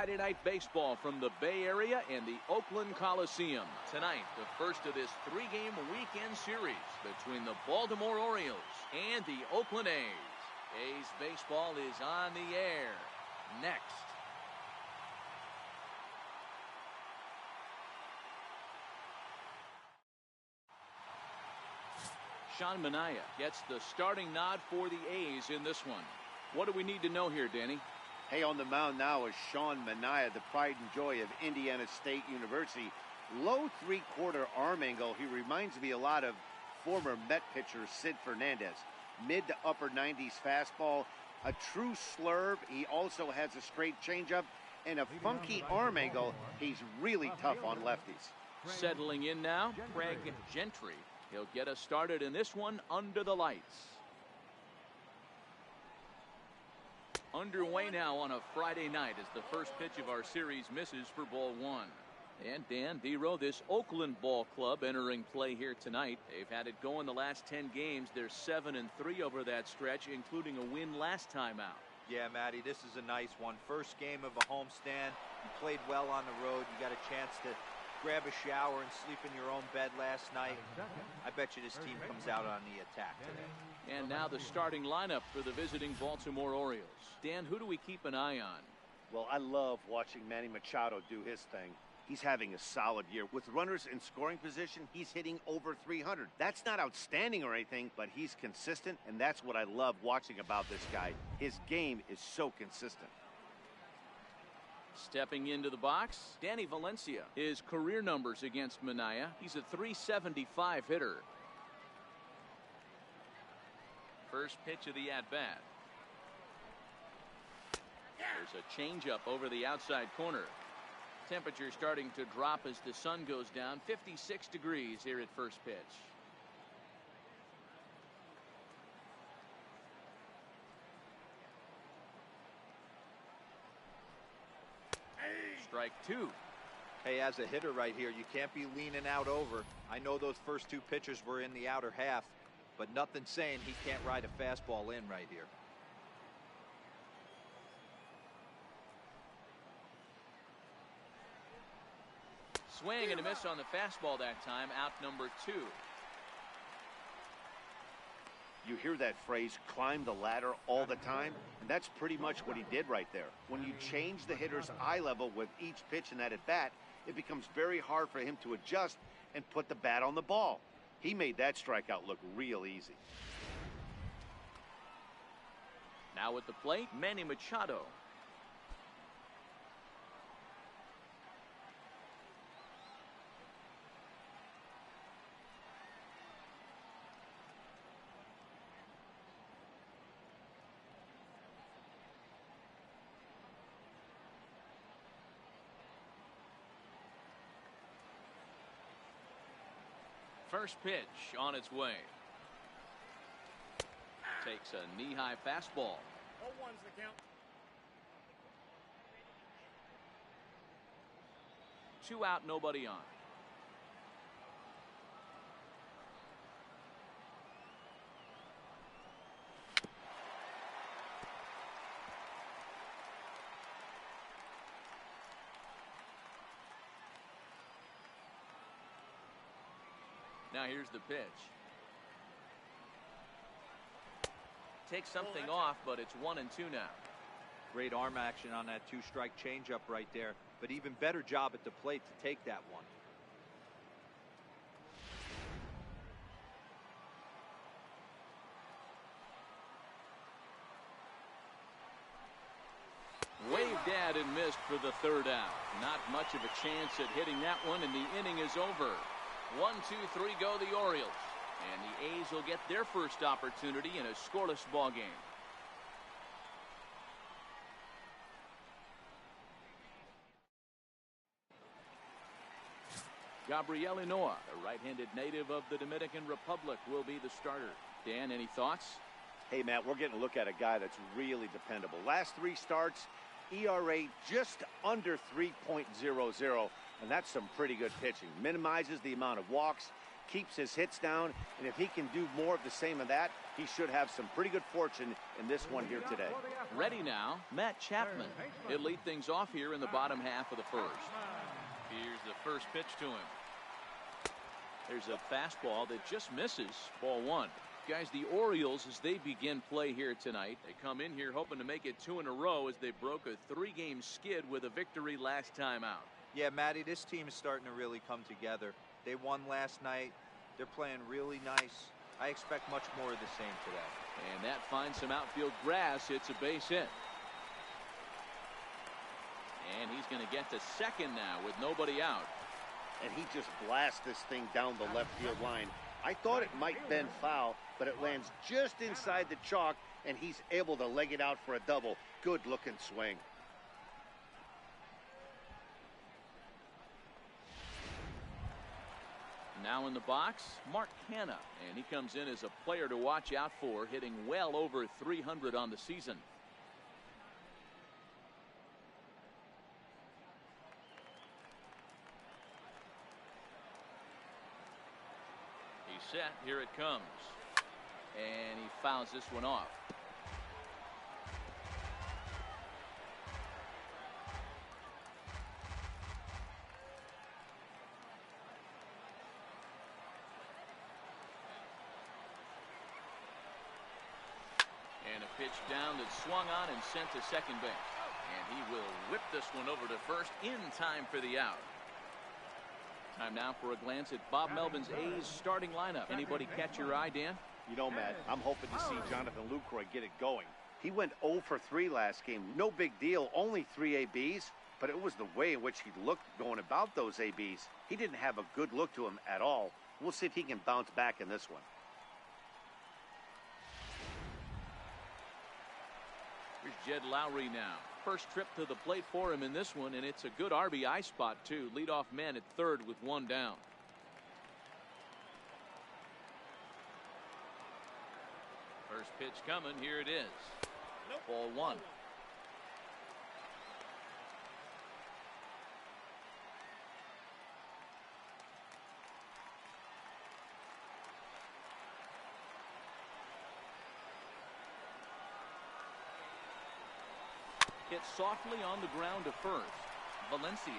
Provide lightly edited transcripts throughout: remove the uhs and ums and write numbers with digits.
Friday Night Baseball from the Bay Area and the Oakland Coliseum. Tonight, the first of this three-game weekend series between the Baltimore Orioles and the Oakland A's. A's baseball is on the air next. Sean Manaea gets the starting nod for the A's in this one. What do we need to know here, Danny? Hey, on the mound now is Sean Manaea, the pride and joy of Indiana State University. Low three-quarter arm angle. He reminds me a lot of former Met pitcher Sid Fernandez. Mid to upper 90s fastball, a true slurve. He also has a straight changeup and a funky arm angle. He's really tough on lefties. Settling in now, Craig Gentry. He'll get us started in this one under the lights. Underway now on a Friday night as the first pitch of our series misses for ball one. And Dan Dero, this Oakland ball club entering play here tonight. They've had it going the last 10 games. They're 7-3 over that stretch, including a win last time out. Yeah, Matty, this is a nice one. First game of a homestand. You played well on the road. You got a chance to grab a shower and sleep in your own bed last night. I bet you this team comes out on the attack today. And now the starting lineup for the visiting Baltimore Orioles. Dan, who do we keep an eye on? Well, I love watching Manny Machado do his thing. He's having a solid year. With runners in scoring position, he's hitting over 300. That's not outstanding or anything, but he's consistent, and that's what I love watching about this guy. His game is so consistent. Stepping into the box, Danny Valencia. His career numbers against Manaea. He's a .375 hitter. First pitch of the at-bat. There's a changeup over the outside corner. Temperature starting to drop as the sun goes down. 56 degrees here at first pitch. Strike two. Hey, as a hitter right here, you can't be leaning out over. I know those first two pitches were in the outer half, but nothing saying he can't ride a fastball in right here. Swing and a miss on the fastball that time. Out number two. You hear that phrase, climb the ladder, all the time, and that's pretty much what he did right there. When you change the hitter's eye level with each pitch in that at-bat, it becomes very hard for him to adjust and put the bat on the ball. He made that strikeout look real easy. Now at the plate, Manny Machado. First pitch on its way. Takes a knee-high fastball. 0-1's the count. 2 out, nobody on. Now here's the pitch. Takes something off, but it's 1-2 now. Great arm action on that two-strike changeup right there, but even better job at the plate to take that one. Waved at and missed for the third out. Not much of a chance at hitting that one, and the inning is over. 1-2-3 go the Orioles, and the A's will get their first opportunity in a scoreless ball game. Gabriel Hinoa, a right-handed native of the Dominican Republic, will be the starter. Dan, any thoughts? Hey, Matt, we're getting a look at a guy that's really dependable. Last 3 starts, ERA just under 3.00, and that's some pretty good pitching. Minimizes the amount of walks, keeps his hits down, and if he can do more of the same of that, he should have some pretty good fortune in this one here today. Ready now, Matt Chapman. He'll lead things off here in the bottom half of the first. Here's the first pitch to him. There's a fastball that just misses. Ball one. Guys, the Orioles, as they begin play here tonight, they come in here hoping to make it 2 in a row as they broke a 3-game skid with a victory last time out. Yeah, Matty, this team is starting to really come together. They won last night. They're playing really nice. I expect much more of the same today. And that finds some outfield grass. It's a base hit. And he's going to get to second now with nobody out. And he just blasts this thing down the left field line. I thought it might bend foul, but it lands just inside the chalk, and he's able to leg it out for a double. Good looking swing. Now in the box, Mark Hanna, and he comes in as a player to watch out for, hitting well over 300 on the season. He's set. Here it comes. And he fouls this one off. And a pitch down that's swung on and sent to second base. And he will whip this one over to first in time for the out. Time now for a glance at Bob Melvin's A's starting lineup. Anybody catch your eye, Dan? You know, Matt, I'm hoping to see Jonathan Lucroy get it going. He went 0 for 3 last game. No big deal, only 3 ABs, but it was the way in which he looked going about those ABs. He didn't have a good look to him at all. We'll see if he can bounce back in this one. Here's Jed Lowry now. First trip to the plate for him in this one, and it's a good RBI spot, too. Leadoff man at third with 1 down. First pitch coming. Here it is. Ball 1. Hit softly on the ground to first. Valencia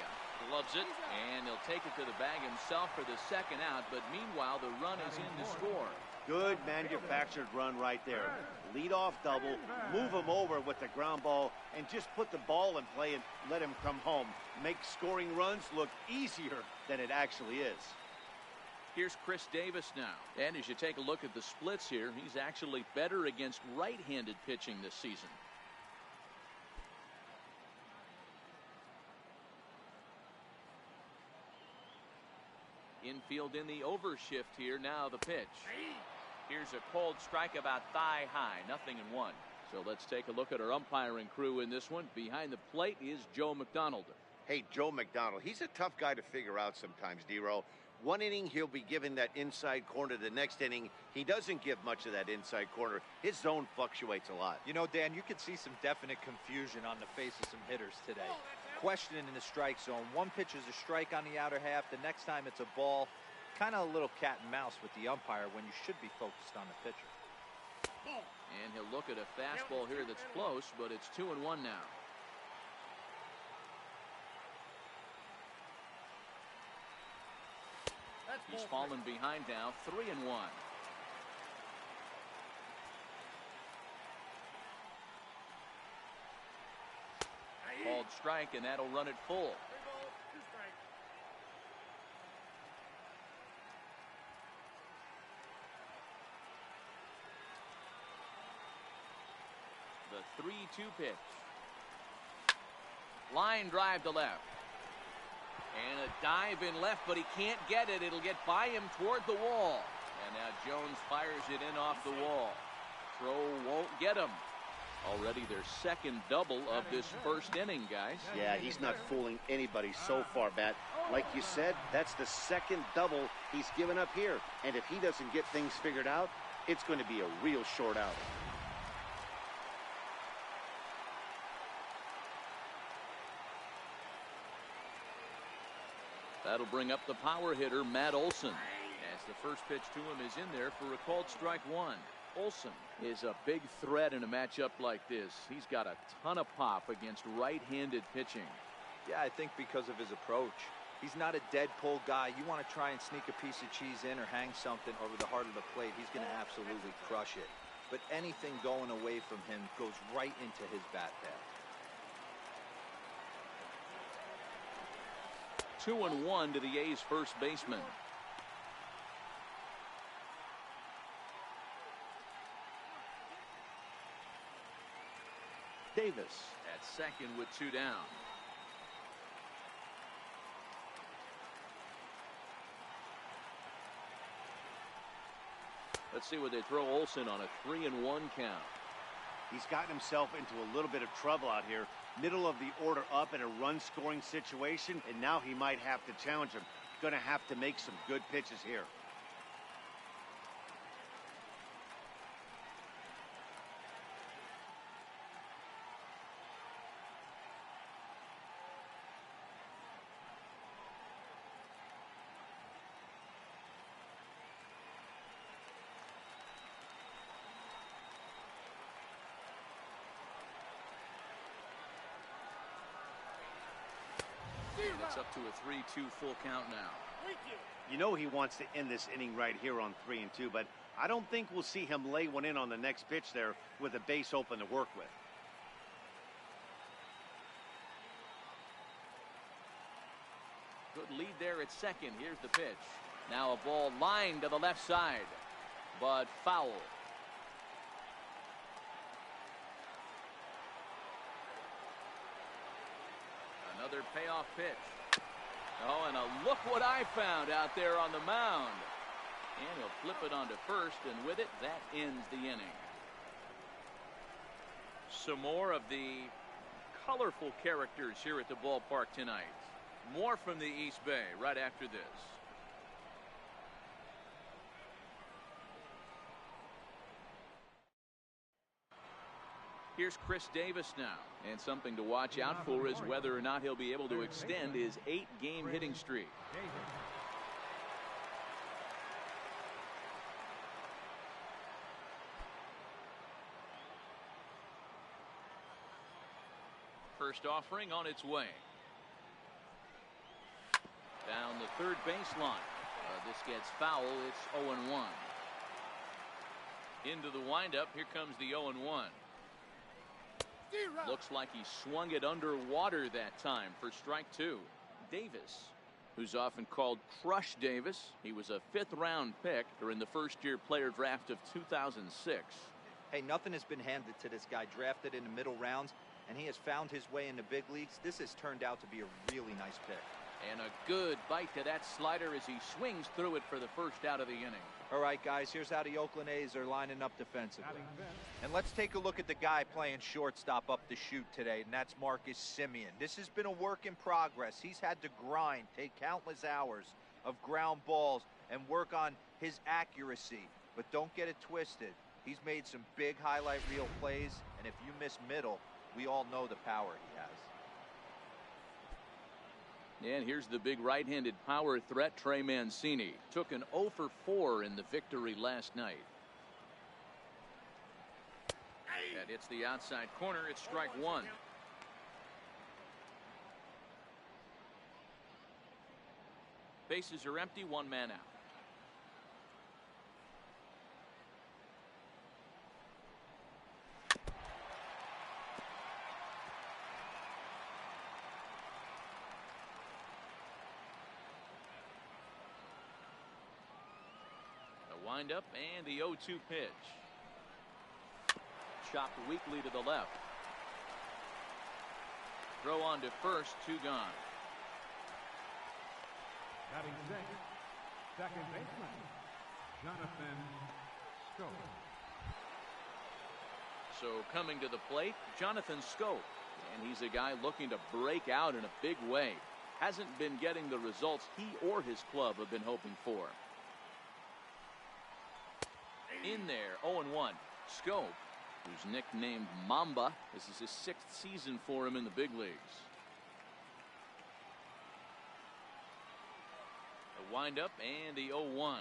loves it, and he'll take it to the bag himself for the second out, but meanwhile the run is in to score. Good manufactured run right there. Lead off double, move him over with the ground ball, and just put the ball in play and let him come home. Make scoring runs look easier than it actually is. Here's Chris Davis now. And as you take a look at the splits here, he's actually better against right-handed pitching this season. Infield in the overshift here. Now the pitch. Here's a cold strike about thigh high. 0-1. So let's take a look at our umpiring crew in this one. Behind the plate is Joe McDonald. Hey, Joe McDonald, he's a tough guy to figure out sometimes, D-Row. One inning, he'll be given that inside corner. The next inning, he doesn't give much of that inside corner. His zone fluctuates a lot. You know, Dan, you could see some definite confusion on the face of some hitters today. Questioning in the strike zone. One pitch is a strike on the outer half. The next time it's a ball. Kind of a little cat and mouse with the umpire when you should be focused on the pitcher. And he'll look at a fastball here that's close, but it's 2-1 now. He's fallen behind now. 3-1. Called strike, and that'll run it full. The 3-2 pitch. Line drive to left. And a dive in left, but he can't get it. It'll get by him toward the wall. And now Jones fires it in off the wall. Throw won't get him. Already their second double of this first inning, guys. Yeah, he's not fooling anybody so far, Matt. Like you said, that's the second double he's given up here. And if he doesn't get things figured out, it's going to be a real short outing. That'll bring up the power hitter, Matt Olson. As the first pitch to him is in there for a called strike one. Olsen is a big threat in a matchup like this. He's got a ton of pop against right-handed pitching. Yeah, I think because of his approach. He's not a dead pull guy. You want to try and sneak a piece of cheese in or hang something over the heart of the plate, he's going to absolutely crush it. But anything going away from him goes right into his bat path. 2-1 to the A's first baseman. Davis at second with two down. Let's see what they throw Olsen on a 3-1 count. He's gotten himself into a little bit of trouble out here. Middle of the order up in a run-scoring situation, and now he might have to challenge him. Going to have to make some good pitches here. It's up to a 3-2 full count now. You know he wants to end this inning right here on 3-2, but I don't think we'll see him lay one in on the next pitch there with a base open to work with. Good lead there at second. Here's the pitch. Now a ball lined to the left side, but foul. Another payoff pitch. Oh, and look what I found out there on the mound. And he'll flip it onto first, and with it, that ends the inning. Some more of the colorful characters here at the ballpark tonight. More from the East Bay right after this. Here's Chris Davis now, and something to watch out for is whether or not he'll be able to extend his 8-game hitting streak. First offering on its way. Down the third baseline. This gets foul. It's 0-1. Into the windup. Here comes the 0-1. Looks like he swung it underwater that time for strike two. Davis, who's often called Crush Davis. He was a 5th-round pick during the first-year player draft of 2006. Hey, nothing has been handed to this guy. Drafted in the middle rounds, and he has found his way in the big leagues. This has turned out to be a really nice pick. And a good bite to that slider as he swings through it for the first out of the inning. All right, guys, here's how the Oakland A's are lining up defensively. And let's take a look at the guy playing shortstop up the chute today, and that's Marcus Semien. This has been a work in progress. He's had to grind, take countless hours of ground balls, and work on his accuracy. But don't get it twisted. He's made some big highlight reel plays, and if you miss middle, we all know the power he has. And here's the big right-handed power threat, Trey Mancini. Took an 0 for 4 in the victory last night. That hits the outside corner. It's strike one. Bases are empty. One man out. Windup and the 0-2 pitch. Chopped weakly to the left. Throw on to first, 2 gone. Batting second baseman, Jonathan Schoop. So coming to the plate, Jonathan Schoop. And he's a guy looking to break out in a big way. Hasn't been getting the results he or his club have been hoping for. In there, 0-1. Schoop, who's nicknamed Mamba. This is his 6th season for him in the big leagues. The windup and the 0-1.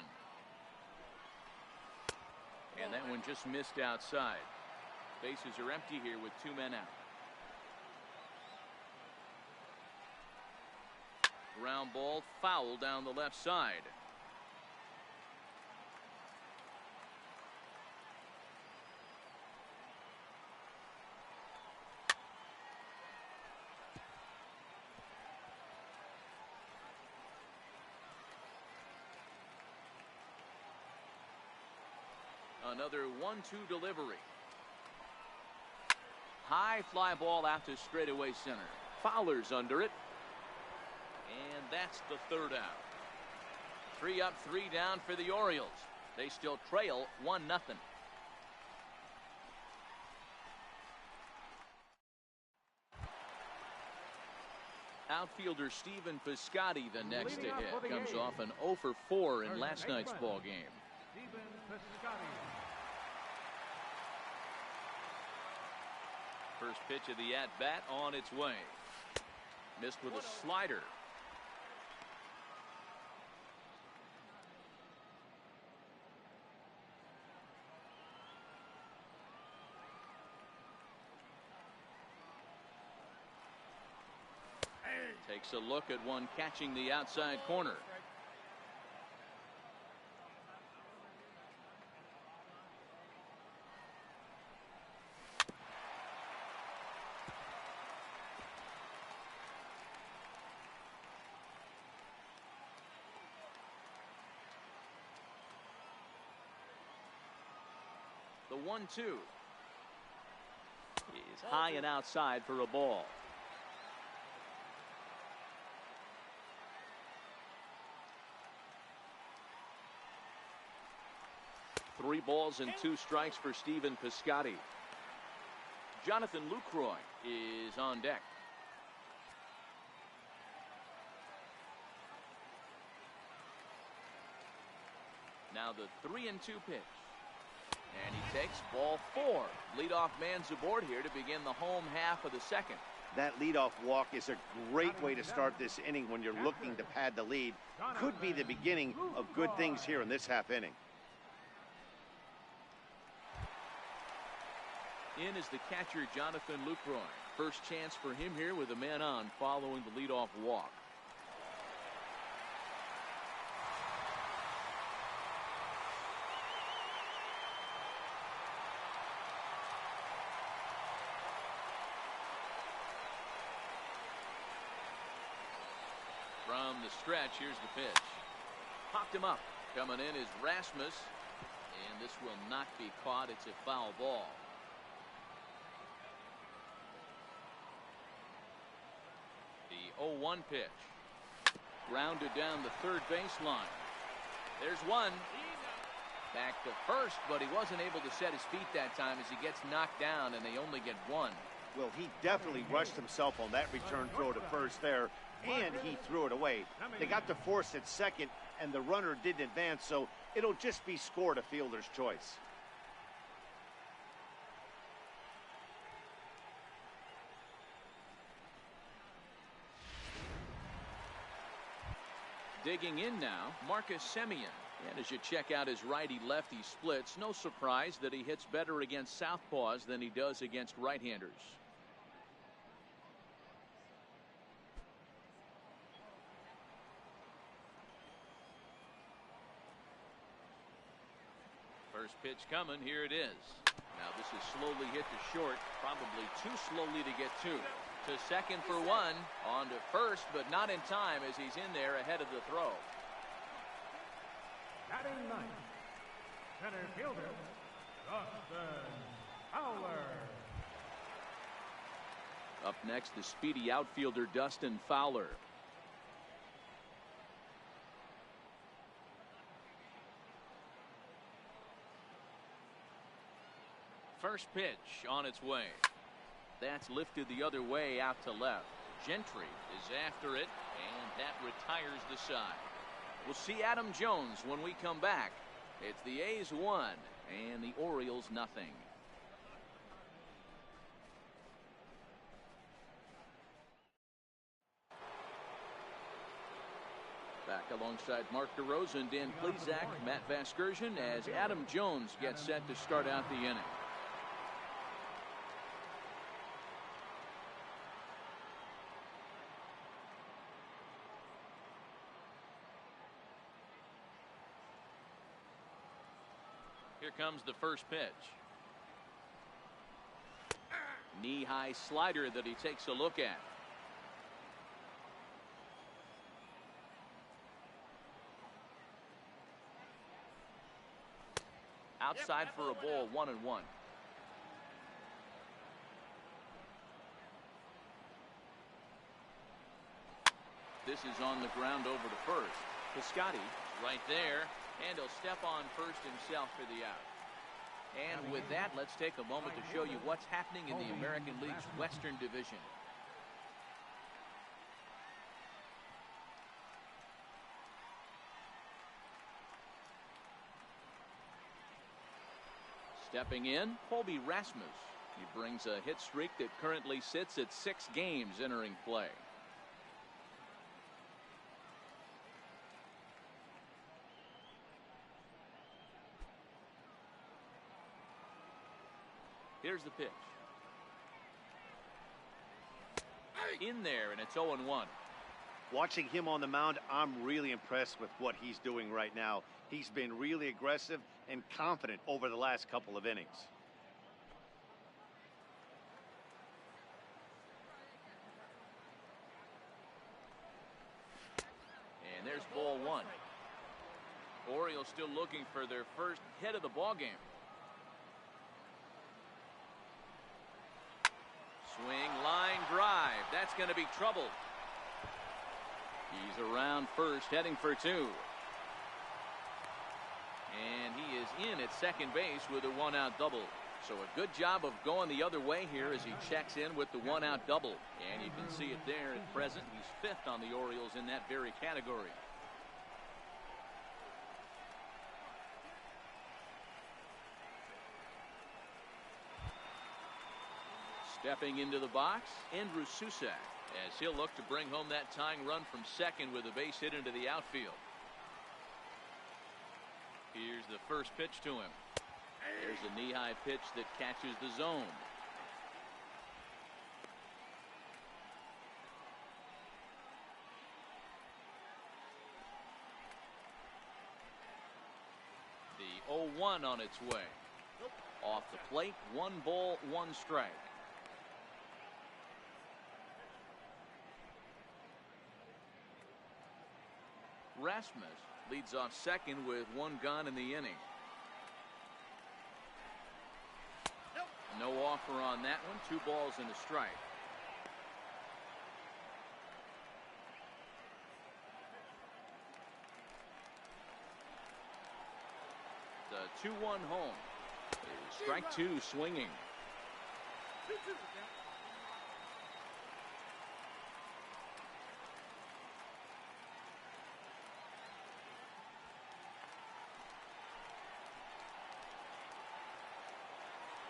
And that one just missed outside. Bases are empty here with 2 men out. Ground ball, foul down the left side. Another 1-2 delivery. High fly ball out to straightaway center. Fowler's under it. And that's the 3rd out. 3 up, 3 down for the Orioles. They still trail 1-0. Outfielder Stephen Piscotty, the next to hit, comes off an 0 for 4 in last night's ball game. Stephen Piscotty. First pitch of the at-bat on its way. Missed with a slider. Takes a look at one catching the outside corner. The 1-2 is high and outside for a ball. Three balls and 2 strikes for Stephen Piscotty. Jonathan Lucroy is on deck. Now the 3-2 pitch. And he takes ball 4. Leadoff man's aboard here to begin the home half of the second. That leadoff walk is a great way to start this inning when you're looking to pad the lead. Could be the beginning of good things here in this half inning. In is the catcher, Jonathan Lucroy. First chance for him here with a man on following the leadoff walk. From the stretch, here's the pitch. Popped him up. Coming in is Rasmus. And this will not be caught. It's a foul ball. The 0-1 pitch. Grounded down the third baseline. There's one. Back to first, but he wasn't able to set his feet that time as he gets knocked down, and they only get 1. Well, he definitely rushed himself on that return throw to first there, and he threw it away. They got to force at second, and the runner didn't advance, so it'll just be scored a fielder's choice. Digging in now, Marcus Semien. And as you check out his righty-lefty splits, no surprise that he hits better against southpaws than he does against right-handers. First pitch coming, here it is. Now this is slowly hit to short, probably too slowly to get 2. To second for 1, on to first, but not in time as he's in there ahead of the throw. Batting ninth, center fielder, Dustin Fowler. Up next, the speedy outfielder Dustin Fowler. First pitch on its way. That's lifted the other way out to left. Gentry is after it, and that retires the side. We'll see Adam Jones when we come back. It's the A's 1 and the Orioles nothing. Back alongside Mark DeRosa, Dan Plezak, Matt Vasgersian, as Adam Jones gets set to start out the inning. Here comes the first pitch. Knee-high slider that he takes a look at. Outside for a ball, 1-1. This is on the ground over to first. Piscotty right there, and he'll step on first himself for the out. And with that, let's take a moment to show you what's happening in the American League's Western Division. Stepping in, Colby Rasmus. He brings a hit streak that currently sits at 6 games entering play. Here's the pitch. In there, and it's 0-1. Watching him on the mound, I'm really impressed with what he's doing right now. He's been really aggressive and confident over the last couple of innings. And there's ball 1. Orioles still looking for their first hit of the ball game. Swing, line drive. That's going to be trouble. He's around first, heading for 2. And he is in at second base with a 1-out double. So a good job of going the other way here as he checks in with the 1-out double. And you can see it there at present. He's 5th on the Orioles in that very category. Stepping into the box, Andrew Susak, as he'll look to bring home that tying run from second with a base hit into the outfield. Here's the first pitch to him. There's a knee-high pitch that catches the zone. The 0-1 on its way. Off the plate, 1 ball, 1 strike. Rasmus leads off second with 1 gone in the inning. No offer on that one. 2 balls and a strike. The 2-1 home. Strike 2 swinging.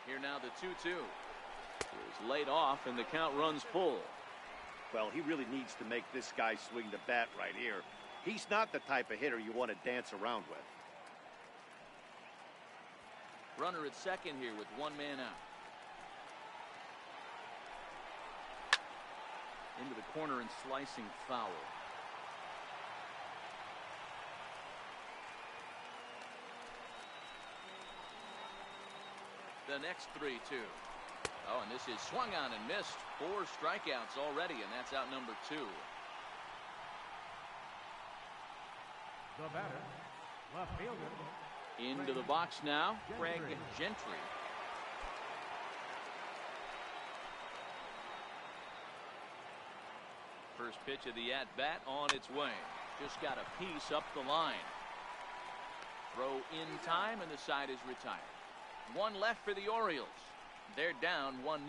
Here now the 2-2. Is laid off and the count runs full. Well, he really needs to make this guy swing the bat right here. He's not the type of hitter you want to dance around with. Runner at second here with 1 man out. Into the corner and slicing foul. The next 3-2. Oh, and this is swung on and missed. 4 strikeouts already, and that's out number 2. The batter, left fielder. Into the box now, Craig Gentry. First pitch of the at-bat on its way. Just got a piece up the line. Throw in time, and the side is retired. 1 left for the Orioles. They're down 1-0.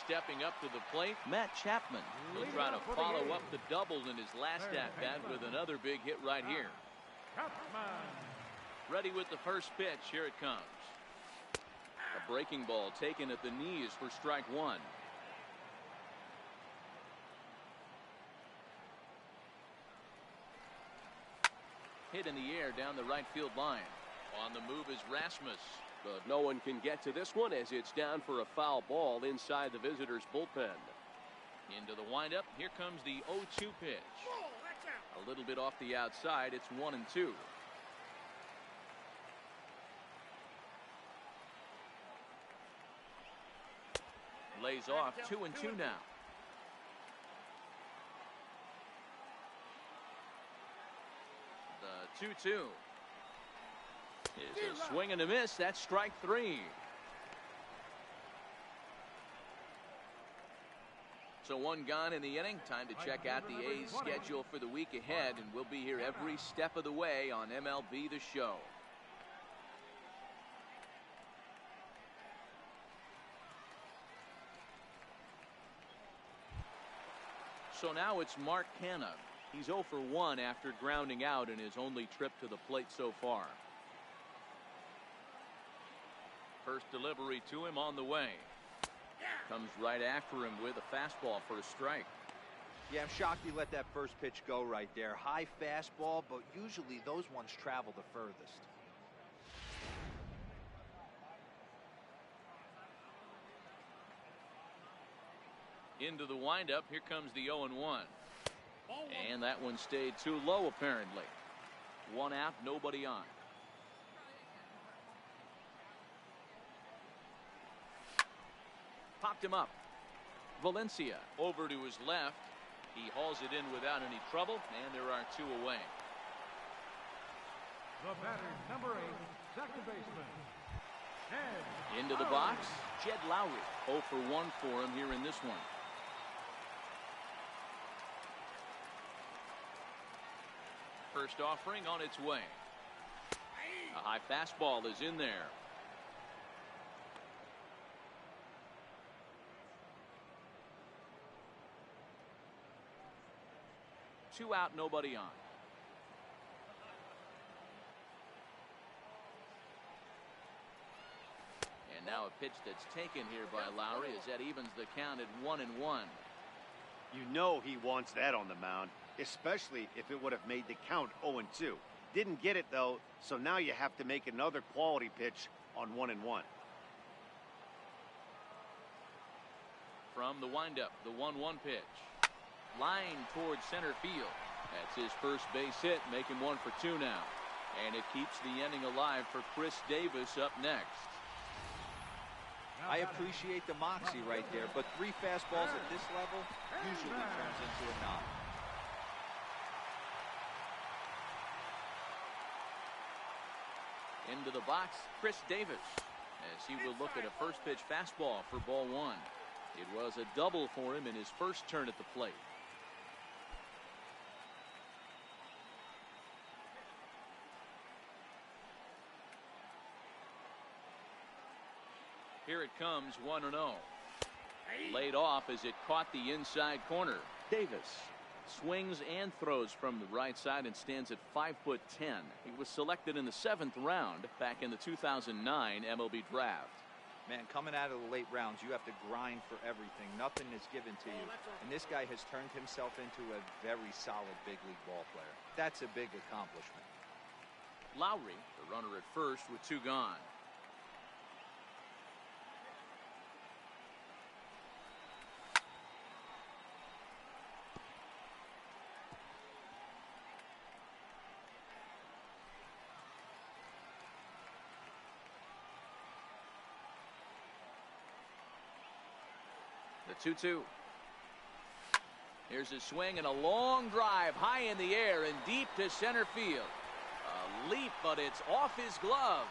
Stepping up to the plate, Matt Chapman. He'll try to follow up the double in his last at-bat with another big hit right here. Chapman. Ready with the first pitch. Here it comes. A breaking ball taken at the knees for strike one. Hit in the air down the right field line. On the move is Rasmus. But no one can get to this one as it's down for a foul ball inside the visitors' bullpen. Into the windup. Here comes the 0-2 pitch. A little bit off the outside. It's 1-2. Lays off 2-2 now. The 2-2 is a swing and a miss. That's strike three. So one gone in the inning. Time to check out the A's schedule for the week ahead, and we'll be here every step of the way on MLB The Show. So now it's Mark Canha. He's 0 for 1 after grounding out in his only trip to the plate so far. First delivery to him on the way. Comes right after him with a fastball for a strike. Yeah, I'm shocked he let that first pitch go right there. High fastball, but usually those ones travel the furthest. Into the windup. Here comes the 0-1. And that one stayed too low apparently. One out, nobody on. Popped him up. Valencia over to his left. He hauls it in without any trouble, and there are two away. The batter, number 8, second baseman. Into the box, Jed Lowry. 0 for 1 for him here in this one. First offering on its way. A high fastball is in there. Two out, nobody on. And now a pitch that's taken here by Lowry as that evens the count at 1-1. You know he wants that on the mound, especially if it would have made the count 0-2. Didn't get it though, so now you have to make another quality pitch on 1-1. From the windup, the 1-1 pitch. Line towards center field. That's his first base hit, making 1 for 2 now. And it keeps the inning alive for Chris Davis up next. I appreciate the moxie right there, but 3 fastballs at this level usually turns into a knock. Into the box, Chris Davis, as he will look at a first pitch fastball for ball 1. It was a double for him in his first turn at the plate. Here it comes, 1-0. Laid off as it caught the inside corner. Davis swings and throws from the right side and stands at 5'10". He was selected in the 7th round back in the 2009 MLB draft. Man, coming out of the late rounds, you have to grind for everything. Nothing is given to you. And this guy has turned himself into a very solid big league ball player. That's a big accomplishment. Lowry, the runner at first with 2 gone. The 2-2. Here's a swing and a long drive high in the air and deep to center field. A leap, but it's off his glove.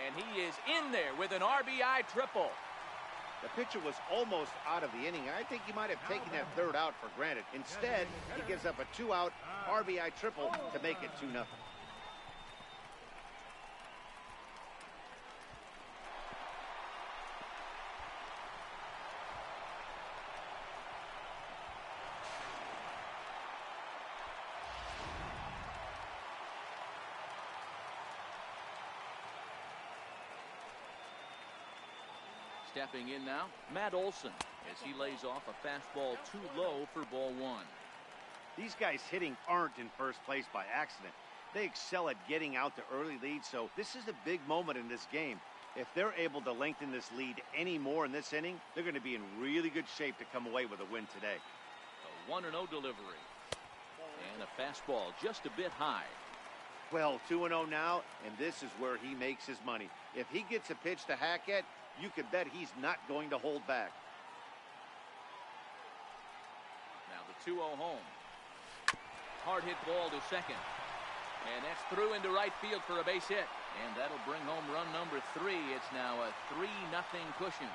And he is in there with an RBI triple. The pitcher was almost out of the inning. I think he might have taken that 3rd out for granted. Instead, he gives up a 2-out RBI triple to make it 2-0. Stepping in now, Matt Olson, as he lays off a fastball too low for ball one. These guys hitting aren't in first place by accident. They excel at getting out to early leads, so this is a big moment in this game. If they're able to lengthen this lead any more in this inning, they're going to be in really good shape to come away with a win today. A 1-0 delivery. And a fastball just a bit high. Well, 2-0 now, and this is where he makes his money. If he gets a pitch to hack at, you can bet he's not going to hold back. Now the 2-0 home. Hard hit ball to second. And that's through into right field for a base hit. And that'll bring home run number 3. It's now a 3-0 cushion.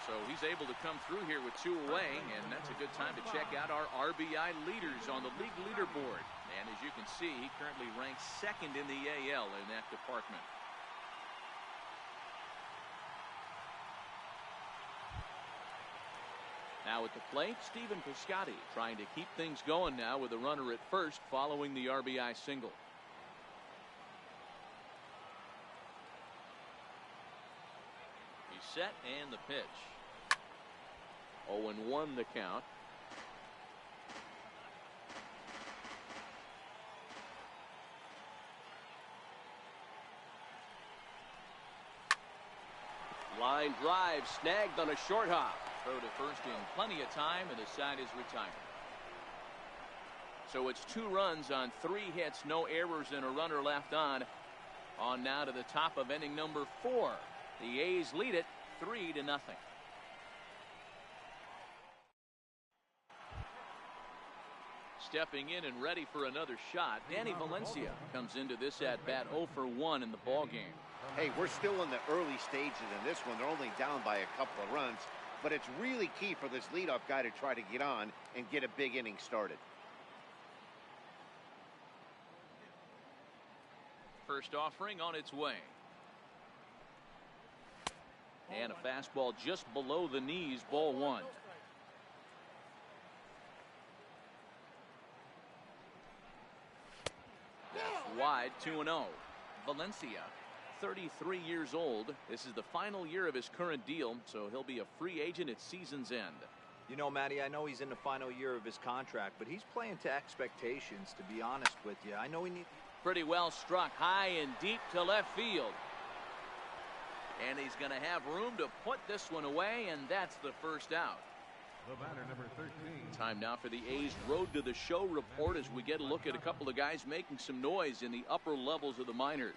So he's able to come through here with 2 away, and that's a good time to check out our RBI leaders on the league leaderboard. And as you can see, he currently ranks 2nd in the AL in that department. Now at the plate, Stephen Piscotty trying to keep things going now with a runner at first following the RBI single. He's set and the pitch. 0-1 the count. Line drive snagged on a short hop. Throw to first in plenty of time, and the side is retired. So it's 2 runs on 3 hits, no errors, and a runner left on. On now to the top of inning number 4. The A's lead it 3-0. Stepping in and ready for another shot, Danny Valencia comes into this at bat 0 for 1 in the ball game. Hey, we're still in the early stages in this one. They're only down by a couple of runs, but it's really key for this leadoff guy to try to get on and get a big inning started. First offering on its way. And a fastball just below the knees, ball 1. That's wide, 2-0. Valencia, 33 years old. This is the final year of his current deal, so he'll be a free agent at season's end. You know, Matty, I know he's in the final year of his contract, but he's playing to expectations, to be honest with you. I know he needs... Pretty well struck high and deep to left field. And he's going to have room to put this one away, and that's the first out. The batter, number 13. Time now for the A's Road to the Show report as we get a look at a couple of guys making some noise in the upper levels of the minors.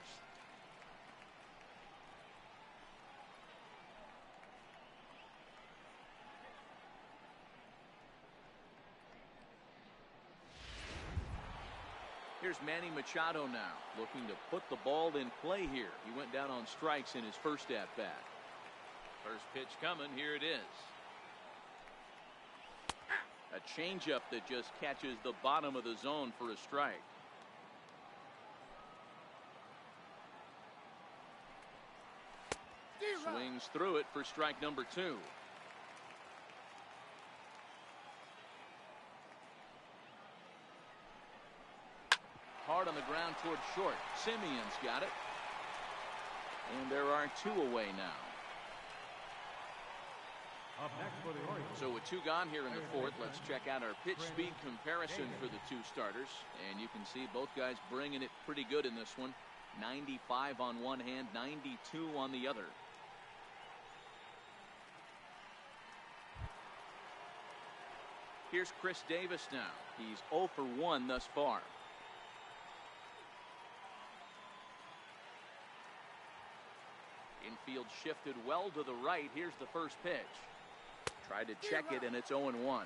Here's Manny Machado now, looking to put the ball in play here. He went down on strikes in his first at-bat. First pitch coming, here it is. A changeup that just catches the bottom of the zone for a strike. Swings through it for strike number 2. Hard on the ground toward short. Simeon's got it. And there are 2 away now. Up next for the Orioles. So with 2 gone here in the 4th, let's check out our pitch speed comparison for the 2 starters. And you can see both guys bringing it pretty good in this one. 95 on one hand, 92 on the other. Here's Chris Davis now. He's 0 for 1 thus far. Infield shifted well to the right. Here's the first pitch. Tried to check it, and it's 0-1. 0-1.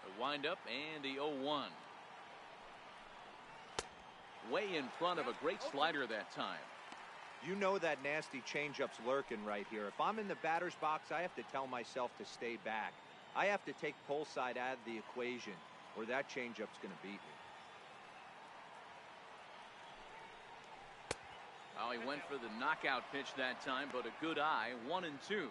The windup and the 0-1. Way in front of a great slider that time. You know that nasty changeup's lurking right here. If I'm in the batter's box, I have to tell myself to stay back. I have to take pull side out of the equation, or that changeup's going to beat me. Oh, he went for the knockout pitch that time, but a good eye. 1-2.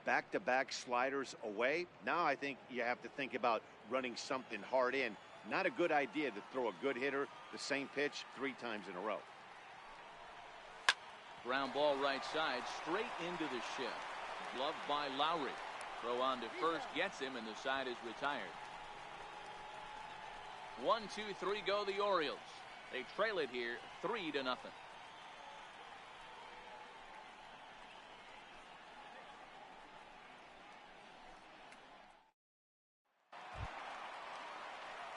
Back-to-back sliders away. Now I think you have to think about running something hard in. Not a good idea to throw a good hitter the same pitch 3 times in a row. Ground ball right side, straight into the shift. Gloved by Lowry. Throw on to first, gets him, and the side is retired. 1, 2, 3 go the Orioles. They trail it here 3-0.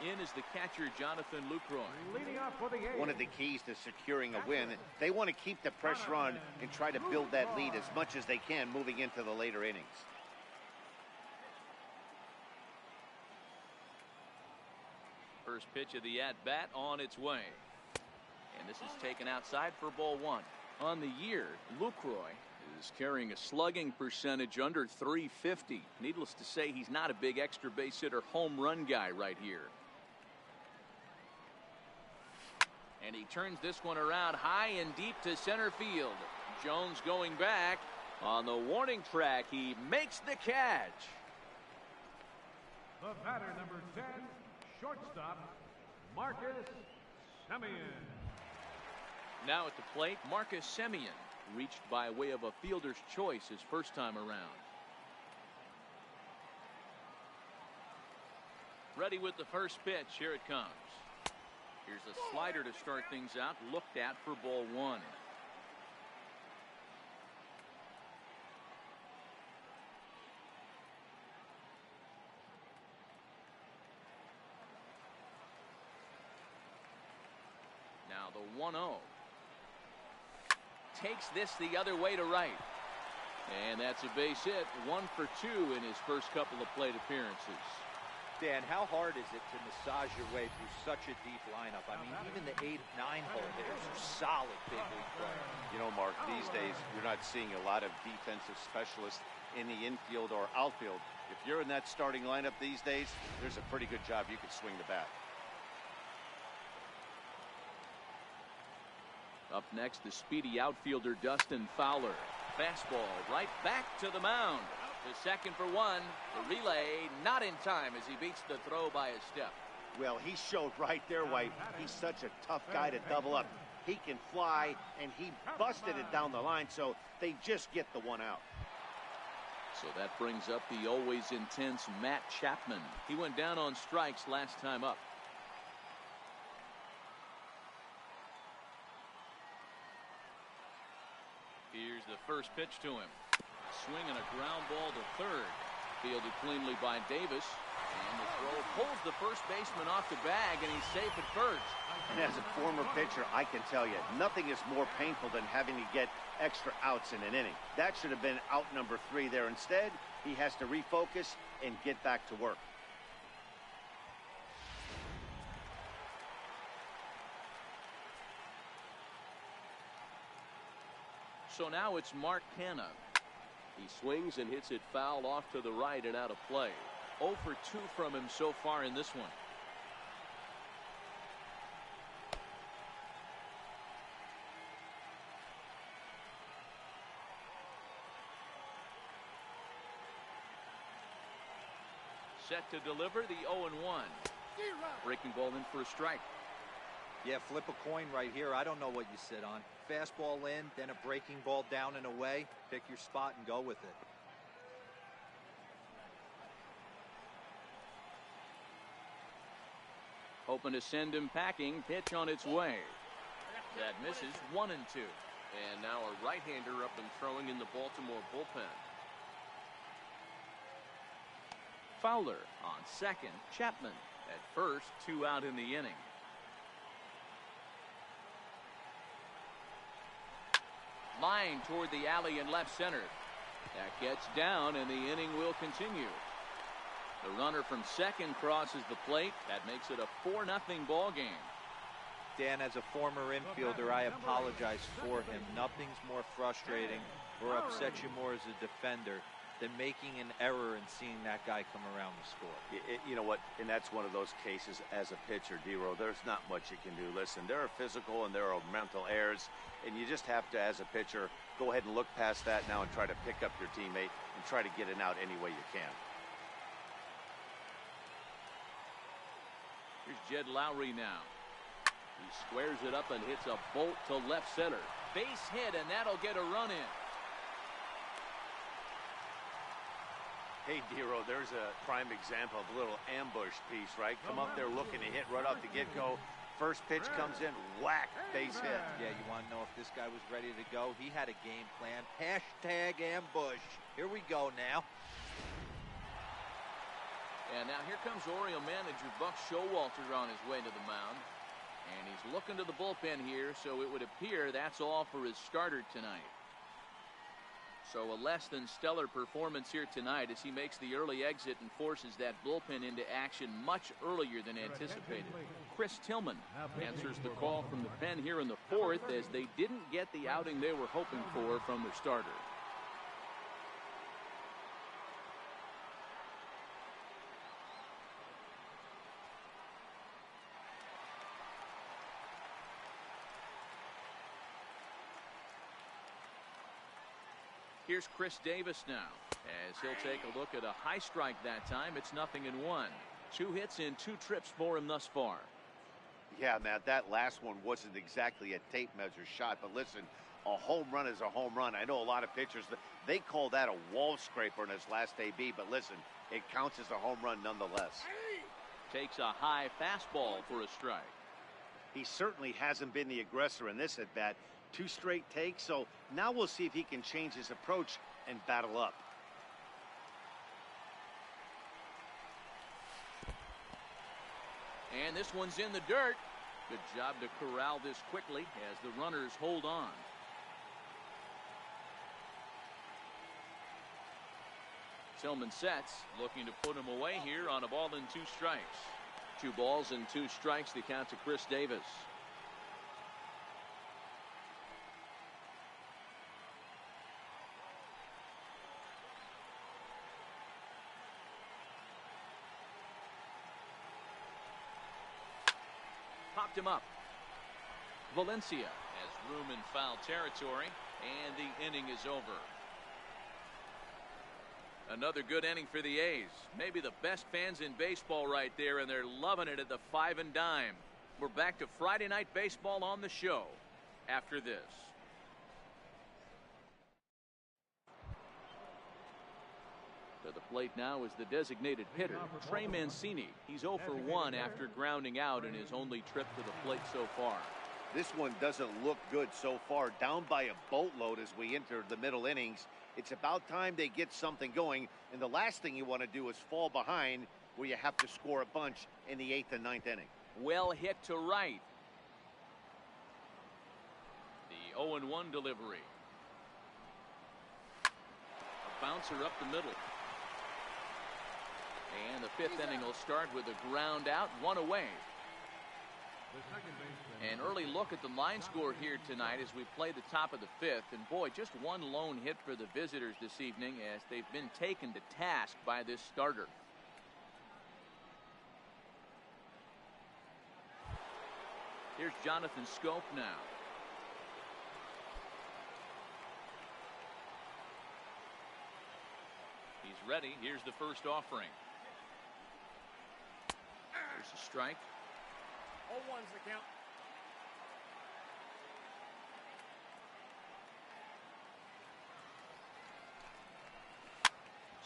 In is the catcher, Jonathan Lucroy. Leading off for the A's. One of the keys to securing a win, they want to keep the pressure on and try to build that lead as much as they can moving into the later innings. First pitch of the at-bat on its way. And this is taken outside for ball 1. On the year, Lucroy is carrying a slugging percentage under .350. Needless to say, he's not a big extra base hitter home run guy right here. And he turns this one around high and deep to center field. Jones going back. On the warning track, he makes the catch. The batter, number 10, shortstop, Marcus Semien. Now at the plate, Marcus Semien, reached by way of a fielder's choice his first time around. Ready with the first pitch. Here it comes. Here's a slider to start things out, looked at for ball 1. Now the 1-0. Takes this the other way to right. And that's a base hit. 1 for 2 in his first couple of plate appearances. Dan, how hard is it to massage your way through such a deep lineup? I mean, even the 8-9 hole hitters are solid big league players. You know, Mark, these days you're not seeing a lot of defensive specialists in the infield or outfield. If you're in that starting lineup these days, there's a pretty good job you can swing the bat. Up next, the speedy outfielder Dustin Fowler. Fastball right back to the mound. The second for 1. The relay not in time as he beats the throw by a step. Well, he showed right there why he's such a tough guy to double up. He can fly, and he busted it down the line, so they just get the 1 out. So that brings up the always intense Matt Chapman. He went down on strikes last time up. Here's the first pitch to him. Swing and a ground ball to third. Fielded cleanly by Davis. And the throw pulls the first baseman off the bag, and he's safe at first. And as a former pitcher, I can tell you, nothing is more painful than having to get extra outs in an inning. That should have been out number 3 there. Instead, he has to refocus and get back to work. So now it's Mark Canha. He swings and hits it foul off to the right and out of play. 0 for 2 from him so far in this one. Set to deliver the 0-1. Breaking ball in for a strike. Yeah, flip a coin right here. I don't know what you sit on. Fastball in, then a breaking ball down and away. Pick your spot and go with it. Hoping to send him packing. Pitch on its way. That misses. 1 and 2. And now a right-hander up and throwing in the Baltimore bullpen. Fowler on second. Chapman at first. 2 out in the inning. Line toward the alley in left center. That gets down, and the inning will continue. The runner from second crosses the plate. That makes it a 4-0 ball game. Dan, as a former infielder, I apologize for him. Nothing's more frustrating or upsets you more as a defender than making an error and seeing that guy come around the score. You know what? And that's one of those cases as a pitcher, D-Row. There's not much you can do. Listen, there are physical and there are mental errors, and you just have to, as a pitcher, go ahead and look past that now and try to pick up your teammate and try to get it out any way you can. Here's Jed Lowry now. He squares it up and hits a bolt to left center. Base hit, and that'll get a run in. Hey, Dero, there's a prime example of a little ambush piece, right? Come up there looking to hit right off the get-go. First pitch comes in, whack, base hit. Yeah, you want to know if this guy was ready to go? He had a game plan. Hashtag ambush. Here we go now. And now here comes Oriole manager Buck Showalter on his way to the mound. And he's looking to the bullpen here, so it would appear that's all for his starter tonight. So a less than stellar performance here tonight as he makes the early exit and forces that bullpen into action much earlier than anticipated. Chris Tillman answers the call from the pen here in the fourth as they didn't get the outing they were hoping for from their starter. Here's Chris Davis now, as he'll take a look at a high strike that time. It's 0-1. 2 hits in 2 trips for him thus far. Yeah, Matt, that last one wasn't exactly a tape measure shot, but listen, a home run is a home run. I know a lot of pitchers, they call that a wall scraper in his last AB, but listen, it counts as a home run nonetheless. Takes a high fastball for a strike. He certainly hasn't been the aggressor in this at-bat. 2 straight takes, so now we'll see if he can change his approach and battle up. And this one's in the dirt. Good job to corral this quickly as the runners hold on. Tillman sets, looking to put him away here on a ball and 2 strikes. 2 balls and 2 strikes to count to Chris Davis. Popped him up. Valencia has room in foul territory, and the inning is over. Another good inning for the A's. Maybe the best fans in baseball right there, and they're loving it at the 5 and dime. We're back to Friday Night Baseball on the show after this. To the plate now is the designated hitter, Trey Mancini. He's 0 for 1 after grounding out in his only trip to the plate so far. This one doesn't look good so far. Down by a boatload as we enter the middle innings. It's about time they get something going, and the last thing you want to do is fall behind where you have to score a bunch in the 8th and 9th inning. Well hit to right. The 0-1 delivery. A bouncer up the middle. And the 5th inning will start with a ground out, 1 away. An early look at the line score here tonight as we play the top of the 5th. And boy, just 1 lone hit for the visitors this evening as they've been taken to task by this starter. Here's Jonathan Scope now. He's ready. Here's the first offering. There's a strike. 0-1's the count.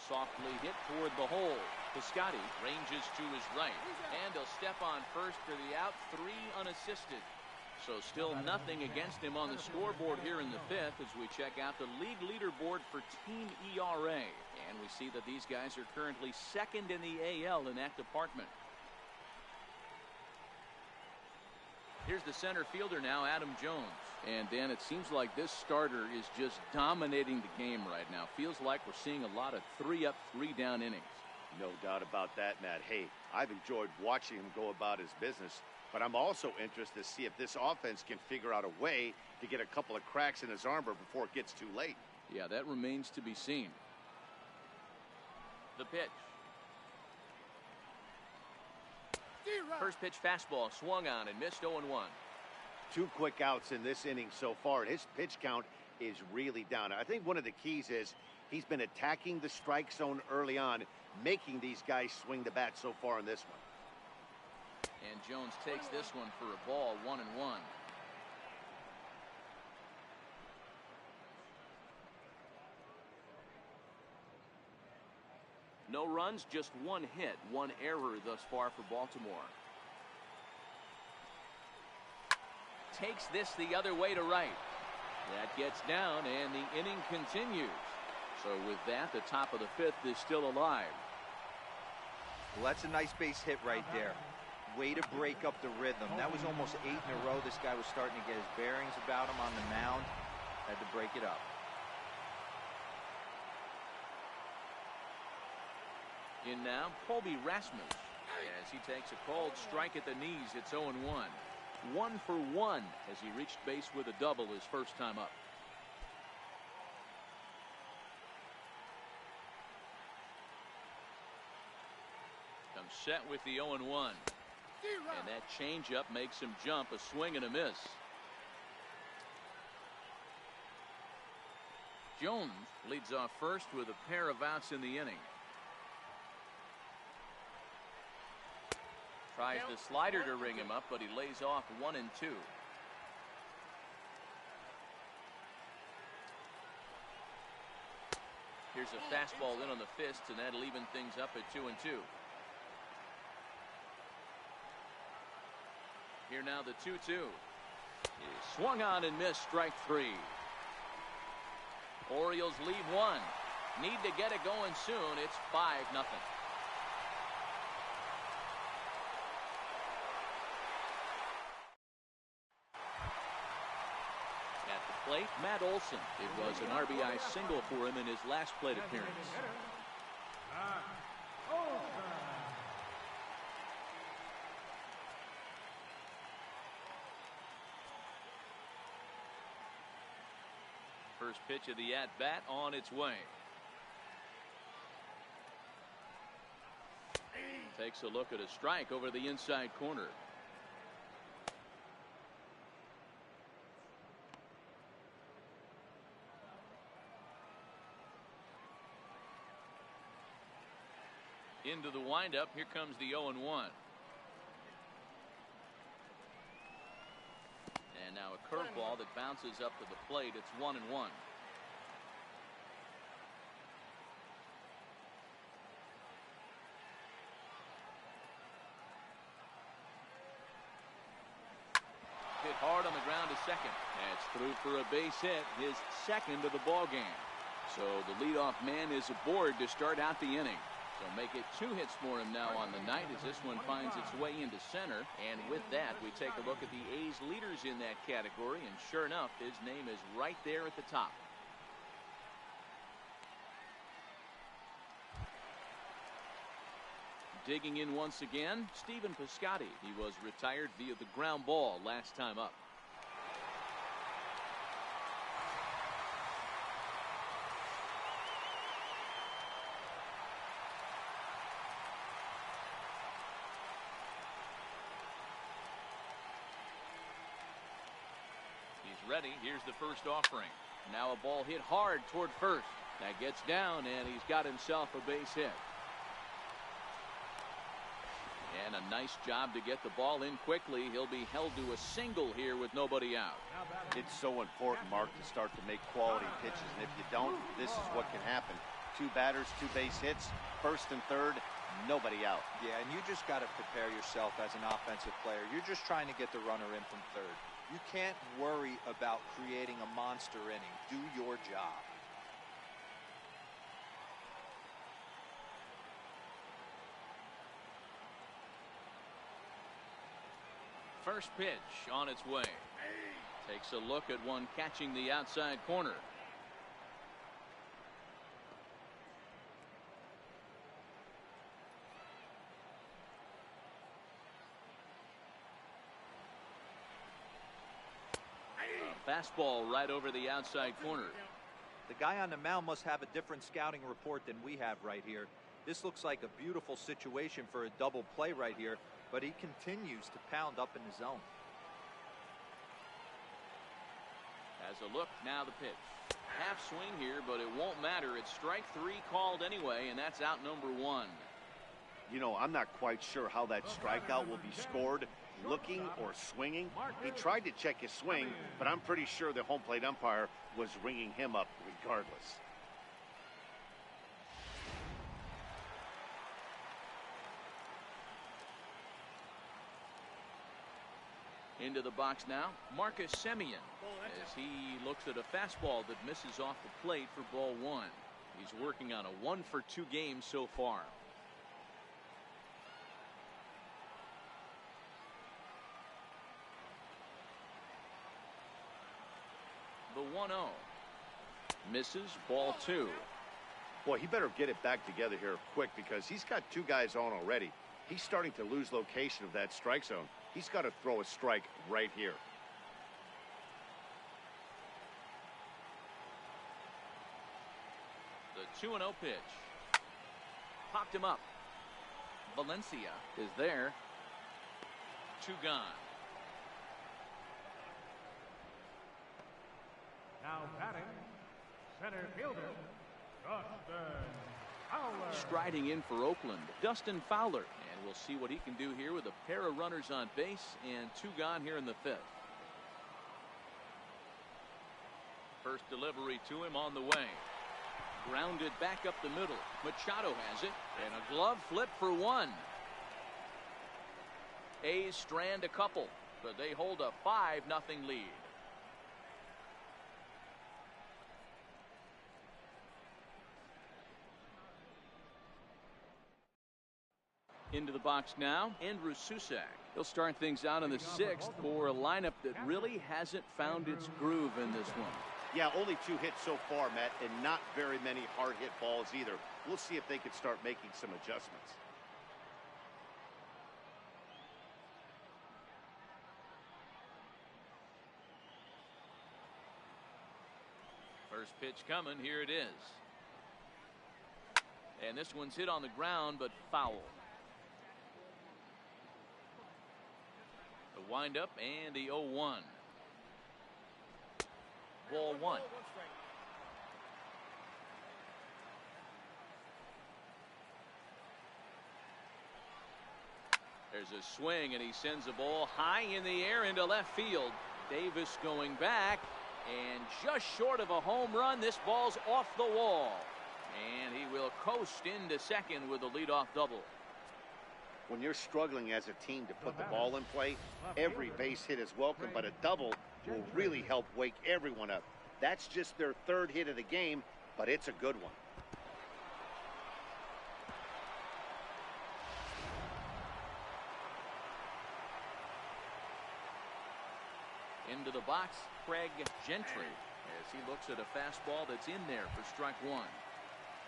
Softly hit toward the hole. Piscotty ranges to his right, and he'll step on first for the out. 3 unassisted. So still nothing against him on the scoreboard here in the 5th as we check out the league leaderboard for team ERA. And we see that these guys are currently 2nd in the AL in that department. Here's the center fielder now, Adam Jones. And Dan, it seems like this starter is just dominating the game right now. Feels like we're seeing a lot of 3-up, 3-down innings. No doubt about that, Matt. Hey, I've enjoyed watching him go about his business, but I'm also interested to see if this offense can figure out a way to get a couple of cracks in his armor before it gets too late. Yeah, that remains to be seen. The pitch. First pitch fastball swung on and missed. 0-1. 2 quick outs in this inning so far, and his pitch count is really down. I think one of the keys is he's been attacking the strike zone early on, making these guys swing the bat so far in this one. And Jones takes this one for a ball, 1-1. No runs, just one hit, one error thus far for Baltimore. Takes this the other way to right. That gets down, and the inning continues. So with that, the top of the fifth is still alive. Well, that's a nice base hit right there. Way to break up the rhythm. That was almost 8 in a row. This guy was starting to get his bearings about him on the mound. Had to break it up. In now, Colby Rasmus. As he takes a cold strike at the knees, it's 0-1. 1 for 1 as he reached base with a double his first time up. Comes set with the 0-1. And that changeup makes him jump, a swing and a miss. Jones leads off first with a pair of outs in the inning. Tries the slider to ring him up, but he lays off 1 and 2. Here's a fastball in on the fist, and that'll even things up at 2 and 2. Here now the 2-2. He swung on and missed, strike 3. Orioles lead 1. Need to get it going soon. It's 5-0. Plate, Matt Olson. It was an RBI single for him in his last plate appearance. First pitch of the at-bat on its way. Takes a look at a strike over the inside corner. Into the windup. Here comes the 0-1. And now a curveball that bounces up to the plate. It's 1-1. Hit hard on the ground to second. That's through for a base hit, his second of the ball game. So the leadoff man is aboard to start out the inning. So make it 2 hits for him now on the night as this one finds its way into center. And with that, we take a look at the A's leaders in that category. And sure enough, his name is right there at the top. Digging in once again, Stephen Piscotty. He was retired via the ground ball last time up. Ready. Here's the first offering. Now a ball hit hard toward first. That gets down, and he's got himself a base hit. And a nice job to get the ball in quickly. He'll be held to a single here with nobody out. It's so important, Mark, to start to make quality pitches. And if you don't, this is what can happen. 2 batters, 2 base hits, first and third, nobody out. Yeah, and you just got to prepare yourself as an offensive player. You're just trying to get the runner in from third. You can't worry about creating a monster inning. Do your job. First pitch on its way. Takes a look at one catching the outside corner. Fastball right over the outside corner. The guy on the mound must have a different scouting report than we have right here. This looks like a beautiful situation for a double play right here, but he continues to pound up in the zone. Has a look, now the pitch. Half swing here, but it won't matter. It's strike 3 called anyway, and that's out number 1. You know, I'm not quite sure how that strikeout will be scored, looking or swinging. He tried to check his swing, but I'm pretty sure the home plate umpire was ringing him up regardless. Into the box now, Marcus Semien, as he looks at a fastball that misses off the plate for ball one. He's working on a 1-for-2 game so far. The 1-0. Misses, ball two. Boy, he better get it back together here quick because he's got two guys on already. He's starting to lose location of that strike zone. He's got to throw a strike right here. The 2-0 pitch. Popped him up. Valencia is there. 2 gone. Now batting, center fielder, Dustin Fowler. Striding in for Oakland, Dustin Fowler. And we'll see what he can do here with a pair of runners on base and 2 gone here in the 5th. First delivery to him on the way. Grounded back up the middle. Machado has it. And a glove flip for 1. A's strand a couple, but they hold a 5-0 lead. Into the box now, Andrew Susac. He'll start things out in the 6th for a lineup that really hasn't found its groove in this one. Yeah, only 2 hits so far, Matt, and not very many hard hit balls either. We'll see if they can start making some adjustments. First pitch coming, here it is. And this one's hit on the ground, but foul. The windup and the 0-1. Ball 1. There's a swing, and he sends a ball high in the air into left field. Davis going back, and just short of a home run. This ball's off the wall, and he will coast into second with a leadoff double. When you're struggling as a team to put the ball in play, every base hit is welcome, but a double will really help wake everyone up. That's just their 3rd hit of the game, but it's a good one. Into the box, Craig Gentry, as he looks at a fastball that's in there for strike 1.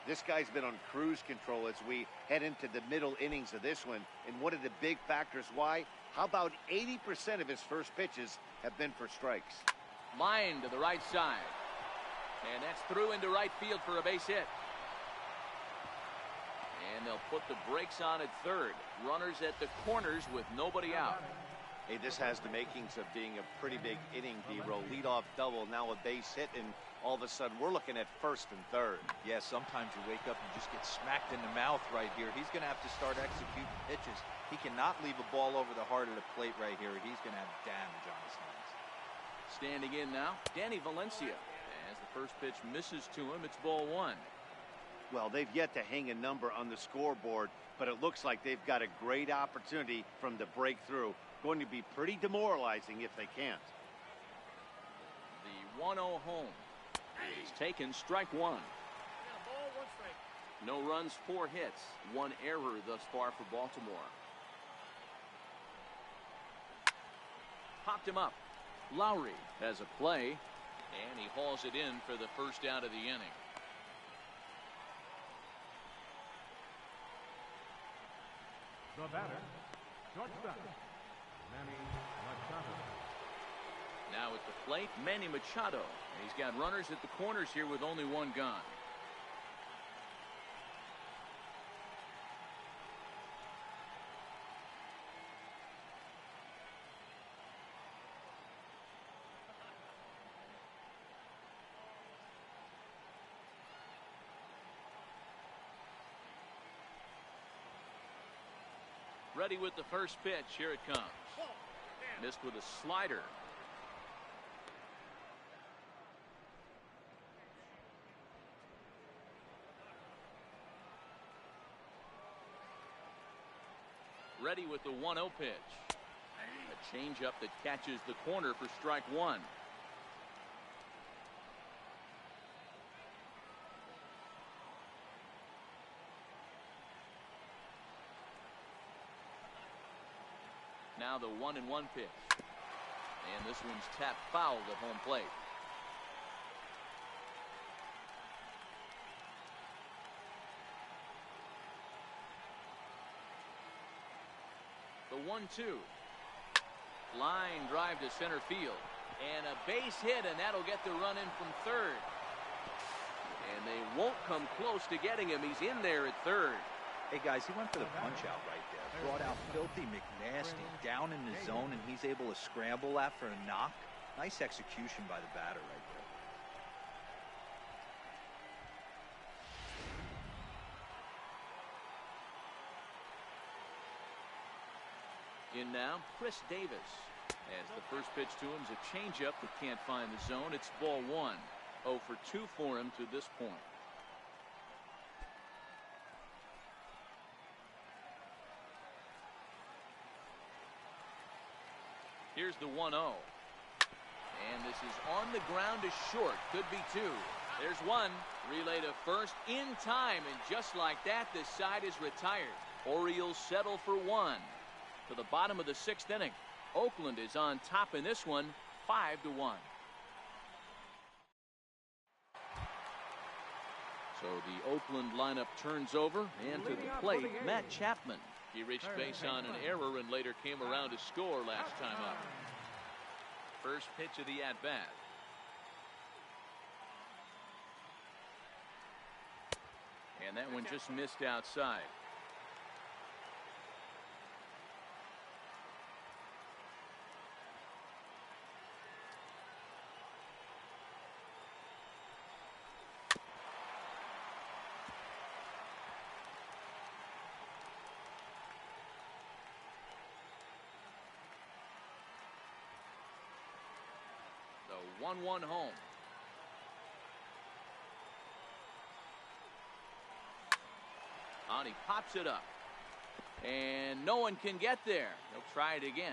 This guy's been on cruise control as we head into the middle innings of this one. And one of the big factors why, how about 80% of his first pitches have been for strikes? Line to the right side. And that's through into right field for a base hit. And they'll put the brakes on at 3rd. Runners at the corners with nobody out. Hey, this has the makings of being a pretty big inning, D-Row. Leadoff double, now a base hit, and all of a sudden we're looking at 1st and 3rd. Yeah, sometimes you wake up and just get smacked in the mouth right here. He's going to have to start executing pitches. He cannot leave a ball over the heart of the plate right here. He's going to have damage on his hands. Standing in now, Danny Valencia. As the first pitch misses to him, it's ball 1. Well, they've yet to hang a number on the scoreboard, but it looks like they've got a great opportunity from the breakthrough. Going to be pretty demoralizing if they can't. The 1-0 home is taken, strike 1. Ball, 1 strike. No runs, 4 hits, 1 error thus far for Baltimore. Popped him up. Lowry has a play, and he hauls it in for the first out of the inning. The batter, shortstop, Manny Machado. Now at the plate, Manny Machado. He's got runners at the corners here with only 1 gone. Ready with the first pitch. Here it comes. Missed with a slider. Ready with the 1-0 pitch. A changeup that catches the corner for strike one. Now the 1-1 pitch. And this one's tapped foul at home plate. The 1-2. Line drive to center field. And a base hit, and that'll get the run in from third. And they won't come close to getting him. He's in there at third. Hey, guys, he went for the punch-out right there. Brought out Filthy McNasty down in the zone, and he's able to scramble that for a knock. Nice execution by the batter right there. In now, Chris Davis. As the first pitch to him is a changeup that can't find the zone. It's ball one. 0 for 2 for him to this point. Here's the 1-0. And this is on the ground to short. Could be two. There's one. Relay to first in time. And just like that, this side is retired. Orioles settle for one. To the bottom of the 6th inning. Oakland is on top in this one, 5-1. So the Oakland lineup turns over, and to the plate, Matt Chapman. He reached base on an error and later came around to score last time up. First pitch of the at-bat. And that one just missed outside. The 1-1 home. On, he pops it up. And no one can get there. He'll try it again.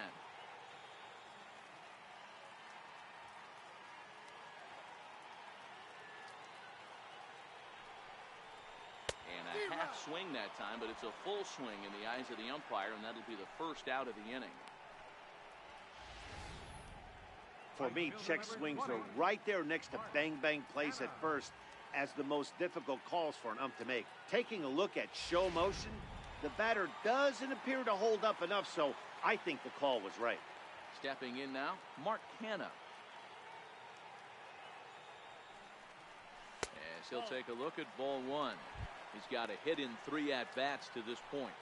And a half swing that time, but it's a full swing in the eyes of the umpire, and that'll be the first out of the inning. For me, check swings are right there next to bang bang plays at first as the most difficult calls for an ump to make. Taking a look at show motion, the batter doesn't appear to hold up enough, so I think the call was right. Stepping in now, Mark Canna. As he'll take a look at ball one. He's got a hit in 3 at-bats to this point.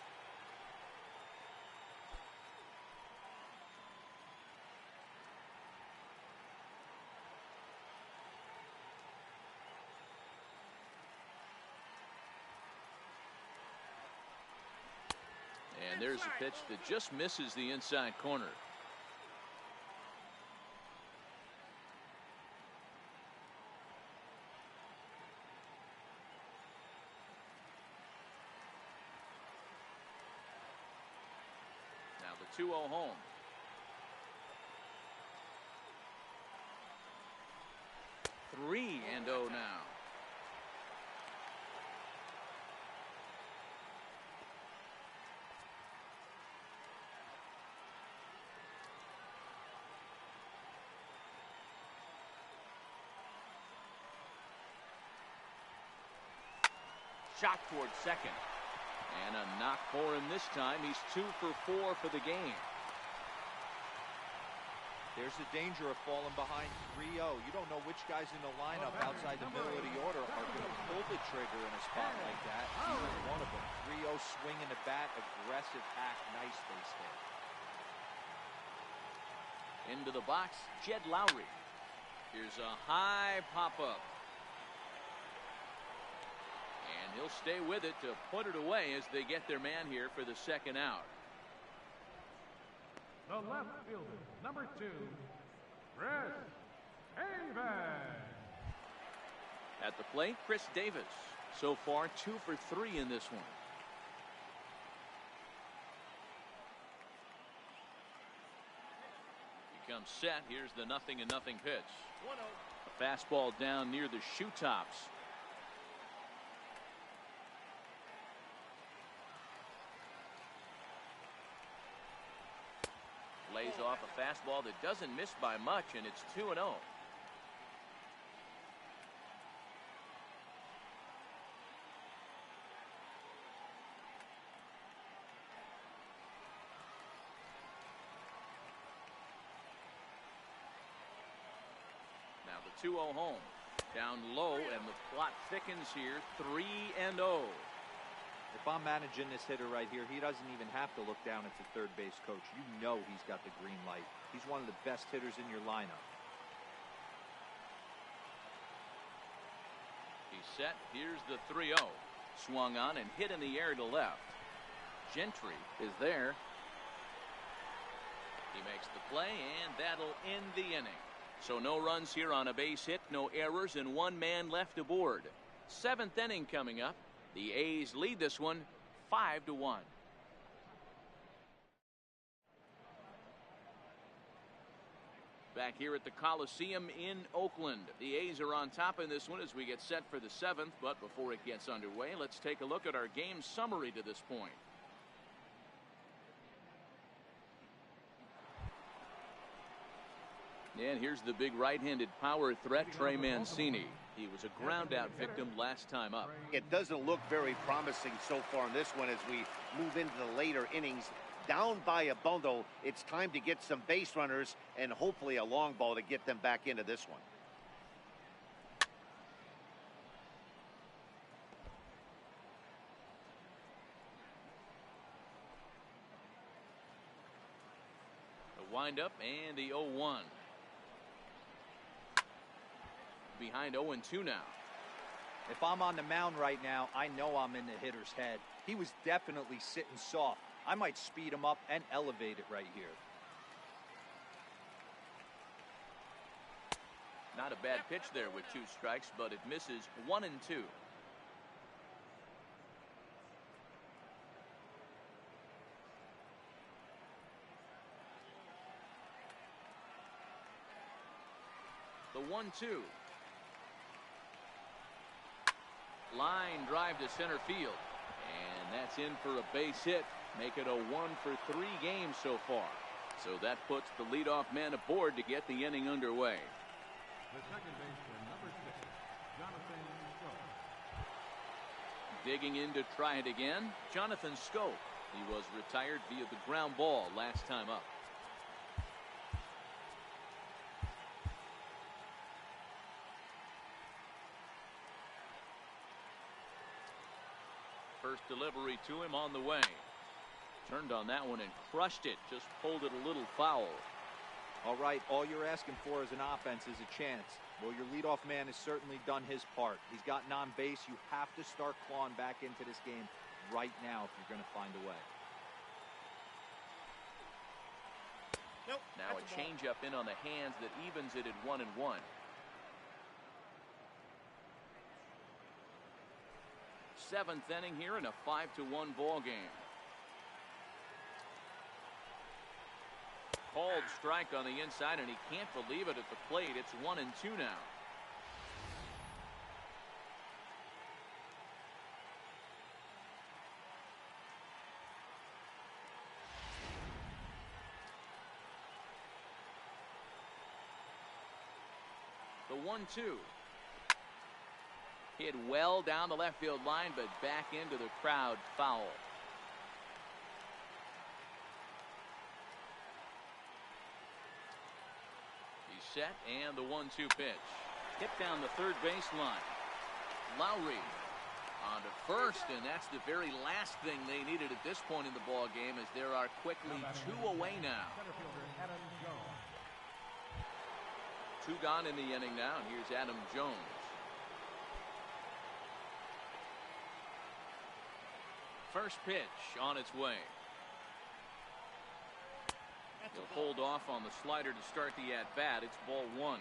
And there's a pitch that just misses the inside corner. Now the 2-0 home. Three and 0 now. Shot towards second. And a knock for him this time. He's 2 for 4 for the game. There's the danger of falling behind 3-0. You don't know which guys in the lineup outside the middle of the order are going to pull the trigger in a spot like that. Either one of them. 3-0 swinging the bat, aggressive hack, nice base hit. Into the box, Jed Lowry. Here's a high pop-up. And he'll stay with it to put it away as they get their man here for the second out. The left fielder, number 2, Chris Davis. At the plate, Chris Davis. So far, 2 for 3 in this one. He comes set. Here's the 0-0 pitch. 1-0. A fastball down near the shoe tops. Lays off a fastball that doesn't miss by much, and it's 2-0. Now the 2-0 home. Down low, and the plot thickens here. 3-0. If I'm managing this hitter right here, he doesn't even have to look down at the third base coach. You know he's got the green light. He's one of the best hitters in your lineup. He's set. Here's the 3-0. Swung on and hit in the air to left. Gentry is there. He makes the play, and that'll end the inning. So no runs here on a base hit, no errors, and 1 man left aboard. 7th inning coming up. The A's lead this one 5-1. Back here at the Coliseum in Oakland. The A's are on top in this one as we get set for the 7th. But before it gets underway, let's take a look at our game summary to this point. And here's the big right-handed power threat, Trey Mancini. He was a ground-out victim last time up. It doesn't look very promising so far in this one as we move into the later innings. Down by a bundle, it's time to get some base runners and hopefully a long ball to get them back into this one. The windup and the 0-1. Behind 0-2 now. If I'm on the mound right now, I know I'm in the hitter's head. He was definitely sitting soft. I might speed him up and elevate it right here. Not a bad pitch there with 2 strikes, but it misses 1-2. The 1-2. Line drive to center field. And that's in for a base hit. Make it a 1 for 3 games so far. So that puts the leadoff man aboard to get the inning underway. The second baseman, number 6, Jonathan Schoop. Digging in to try it again, Jonathan Schoop. He was retired via the ground ball last time up. First delivery to him on the way. Turned on that one and crushed it. Just pulled it a little foul. All right, all you're asking for as an offense is a chance. Well, your leadoff man has certainly done his part. He's gotten on base. You have to start clawing back into this game right now if you're going to find a way. Nope. Now a changeup in on the hands that evens it at 1-1. Seventh inning here in a 5-1 ball game. Called strike on the inside, and he can't believe it at the plate. It's 1-2 now. The 1-2. Hit well down the left field line, but back into the crowd, foul. He's set, and the 1-2 pitch. Hit down the third baseline. Lowry on to first, and that's the very last thing they needed at this point in the ball game, as there are quickly 2 away now. Center fielder, Adam Jones. 2 gone in the inning now, and here's Adam Jones. First pitch on its way. He'll hold off on the slider to start the at-bat. It's ball one.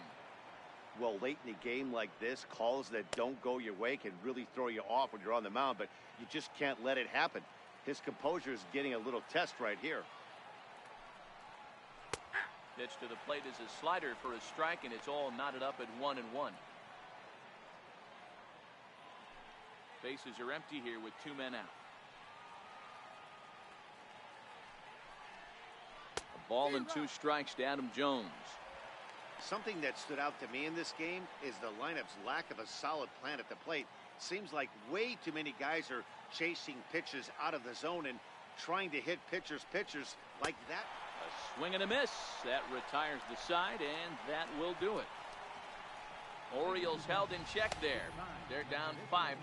Well, late in a game like this, calls that don't go your way can really throw you off when you're on the mound, but you just can't let it happen. His composure is getting a little test right here. Pitch to the plate is a slider for a strike, and it's all knotted up at 1-1. Bases are empty here with 2 men out. A ball and 2 strikes to Adam Jones. Something that stood out to me in this game is the lineup's lack of a solid plan at the plate. Seems like way too many guys are chasing pitches out of the zone and trying to hit pitchers like that. A swing and a miss. That retires the side, and that will do it. Orioles held in check there. They're down 5-1.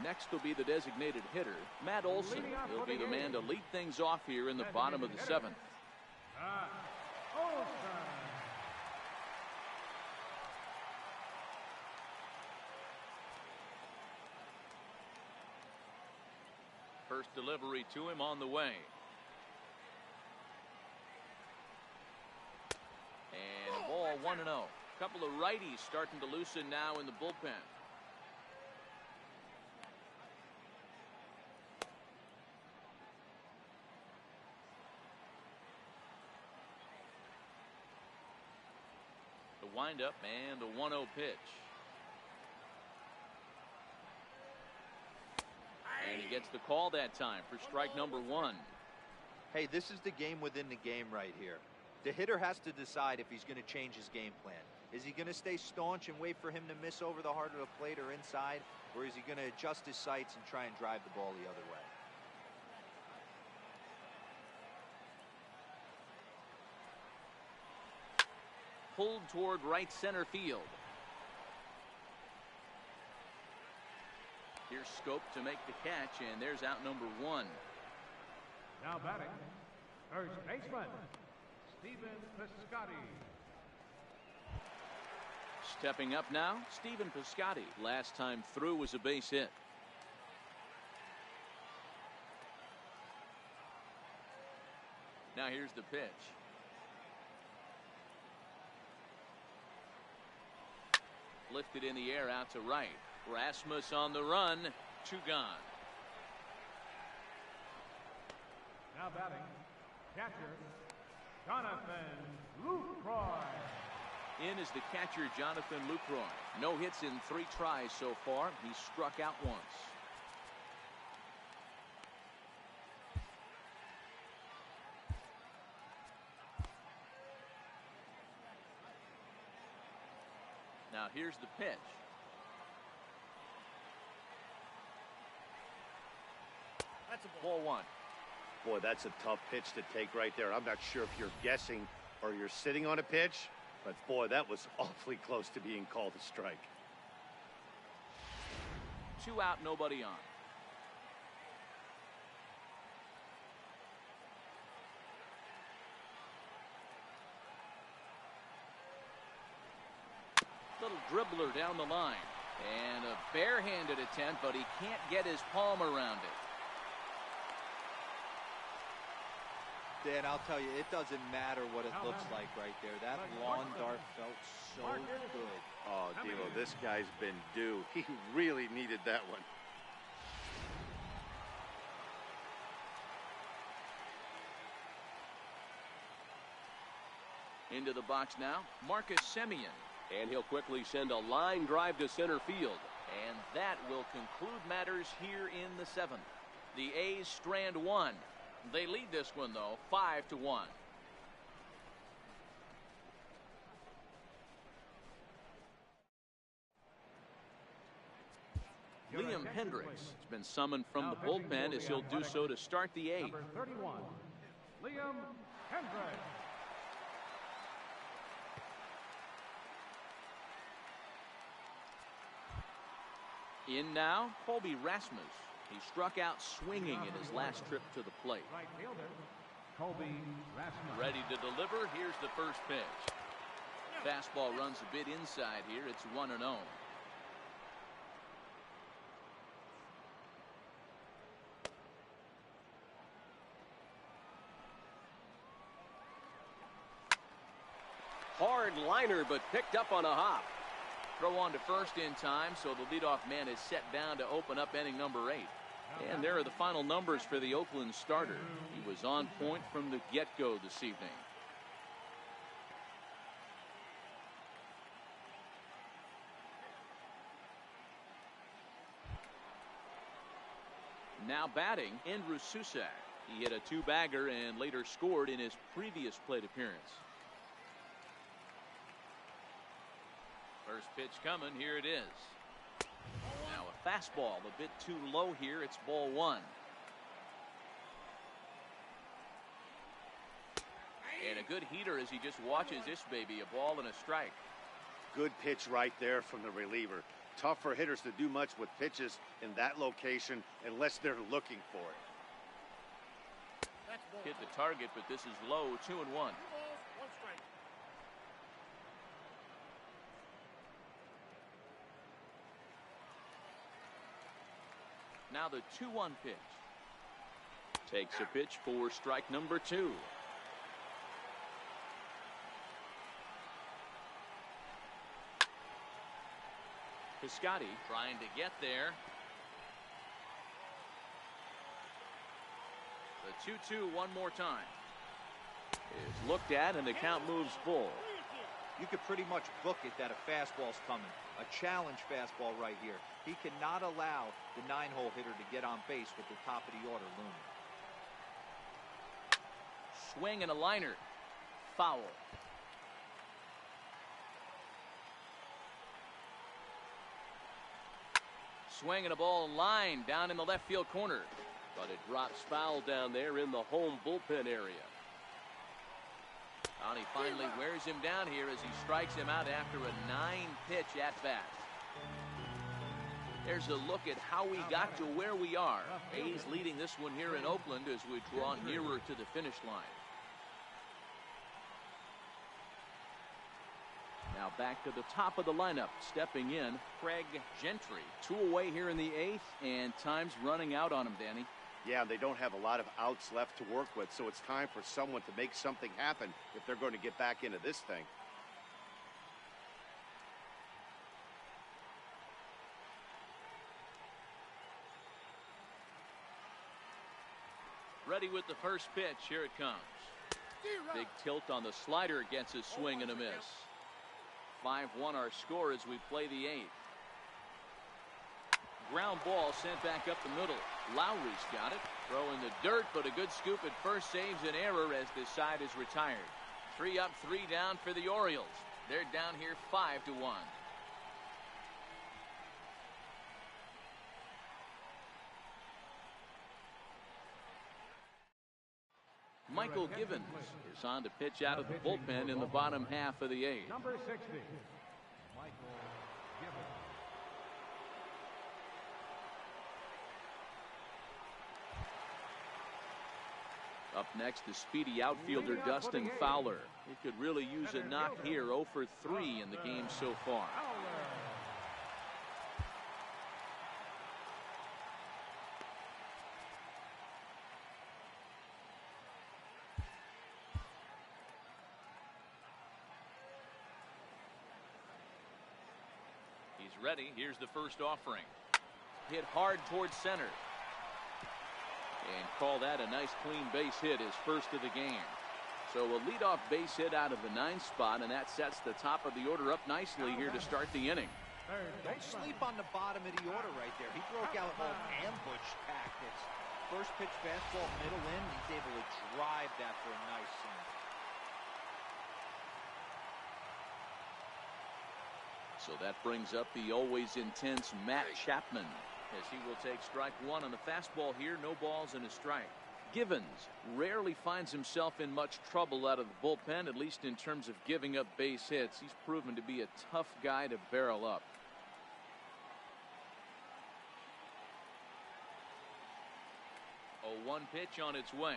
Next will be the designated hitter, Matt Olson. He'll be the man to lead things off here in the bottom of the 7th. First delivery to him on the way. And ball 1-0. Couple of righties starting to loosen now in the bullpen. The windup and the 1-0 pitch. And he gets the call that time for strike number 1. Hey, this is the game within the game right here. The hitter has to decide if he's going to change his game plan. Is he going to stay staunch and wait for him to miss over the heart of the plate or inside? Or is he going to adjust his sights and try and drive the ball the other way? Pulled toward right center field. Here's Scope to make the catch, and there's out number 1. Now batting, first baseman, Stephen Piscotty. Stepping up now, Stephen Piscotty. Last time through was a base hit. Now here's the pitch. Lifted in the air out to right. Rasmus on the run. 2 gone. Now batting, catcher, Jonathan Lucroy. In is the catcher, Jonathan Lucroy. No hits in 3 tries so far. He struck out once. Now here's the pitch. That's a ball 1. Boy, that's a tough pitch to take right there. I'm not sure if you're guessing or you're sitting on a pitch, but boy, that was awfully close to being called a strike. 2 out, nobody on. Little dribbler down the line. And a barehanded attempt, but he can't get his palm around it. Dan, I'll tell you, it doesn't matter what it looks like right there. That lawn dart felt so good. Oh, Devo, this guy's been due. He really needed that one. Into the box now, Marcus Semien. And he'll quickly send a line drive to center field. And that will conclude matters here in the 7th. The A's strand 1. They lead this one, though, 5-1. Liam Hendricks has been summoned from the bullpen as he'll do so to start the 8th. Number 31, Liam Hendricks. In now, Colby Rasmus. He struck out swinging in his last trip to the plate. Right fielder, Colby Rasmus. Ready to deliver. Here's the first pitch. Fastball runs a bit inside here. It's 1-0. Hard liner, but picked up on a hop. Throw on to first in time, so the leadoff man is set down to open up inning number 8. And there are the final numbers for the Oakland starter. He was on point from the get-go this evening. Now batting, Andrew Susak. He hit a 2-bagger and later scored in his previous plate appearance. First pitch coming. Here it is. Now a fastball a bit too low here. It's ball 1. And a good heater as he just watches this baby. A ball and a strike. Good pitch right there from the reliever. Tough for hitters to do much with pitches in that location unless they're looking for it. Hit the target, but this is low. 2-1. Now the 2-1 pitch. Takes a pitch for strike number 2. Piscotty trying to get there. The 2-2 one more time. Is looked at and the count moves full. You could pretty much book it that a fastball's coming. A challenge fastball right here. He cannot allow the 9-hole hitter to get on base with the top of the order looming. Swing and a liner. Foul. Swing and a ball line down in the left field corner. But it drops foul down there in the home bullpen area. And he finally wears him down here as he strikes him out after a 9-pitch at bat. There's a look at how we got to where we are. A's leading this one here in Oakland as we draw nearer to the finish line. Now back to the top of the lineup. Stepping in, Craig Gentry. 2 away here in the 8th, and time's running out on him, Danny. Yeah, they don't have a lot of outs left to work with, so it's time for someone to make something happen if they're going to get back into this thing. Ready with the first pitch. Here it comes. Big tilt on the slider, gets a swing and a miss. 5-1 our score as we play the 8th. Ground ball sent back up the middle. Lowry's got it. Throw in the dirt, but a good scoop at first saves an error as this side is retired. 3 up, 3 down for the Orioles. They're down here 5-1. Michael Givens is on to pitch out of the bullpen in the bottom half of the 8th. Number 60, Michael Givens. Up next, the speedy outfielder Dustin Fowler. He could really use a knock here. 0 for 3 in the game so far. He's ready. Here's the first offering. Hit hard towards center. And call that a nice clean base hit, his first of the game. So a leadoff base hit out of the 9th spot, and that sets the top of the order up nicely here to start the inning. Don't sleep on the bottom of the order right there. He broke out all ambush tactics. First pitch fastball middle in. He's able to drive that for a nice single. So that brings up the always intense Matt Chapman as he will take strike 1 on the fastball here. No balls and a strike. Givens rarely finds himself in much trouble out of the bullpen, at least in terms of giving up base hits. He's proven to be a tough guy to barrel up. A 1 pitch on its way.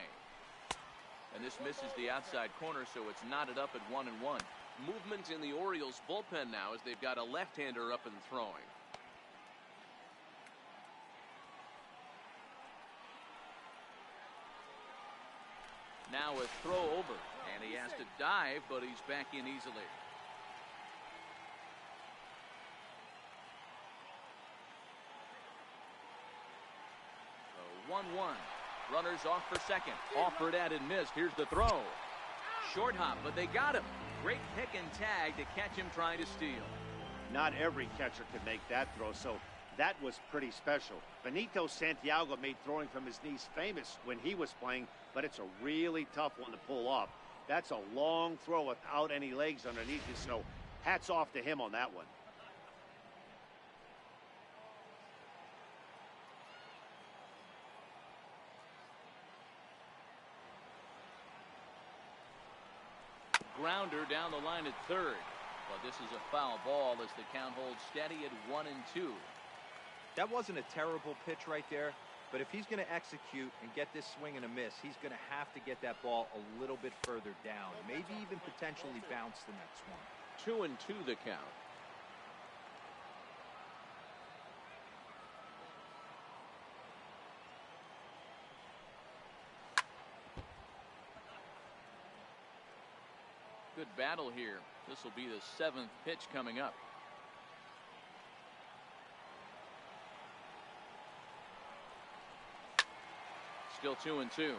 And this misses the outside corner, so it's knotted up at 1-1. Movement in the Orioles bullpen now as they've got a left-hander up and throwing. Now a throw over, and he has to dive, but he's back in easily. So 1-1. Runners off for second. Offered at and missed. Here's the throw. Short hop, but they got him. Great pick and tag to catch him trying to steal. Not every catcher could make that throw, so that was pretty special. Benito Santiago made throwing from his knees famous when he was playing, but it's a really tough one to pull off. That's a long throw without any legs underneath it, so hats off to him on that one. Grounder down the line at third. But this is a foul ball as the count holds steady at 1-2. That wasn't a terrible pitch right there, but if he's going to execute and get this swing and a miss, he's going to have to get that ball a little bit further down, maybe even potentially bounce the next one. 2-2 the count. Good battle here. This will be the 7th pitch coming up. Still 2-2.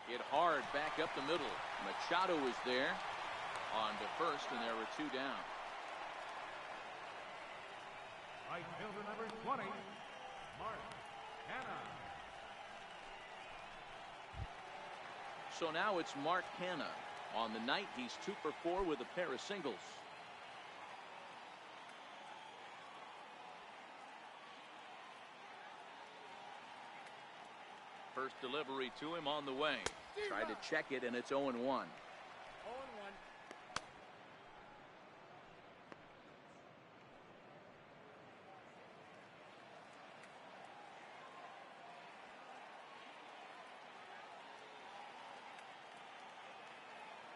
Hit hard back up the middle. Machado is there. On to first, and there were 2 down. Right fielder number 20, Mark Canal. So now it's Mark Canna. On the night, he's 2 for 4 with a pair of singles. First delivery to him on the way. Tried to check it, and it's 0-1. 0-1.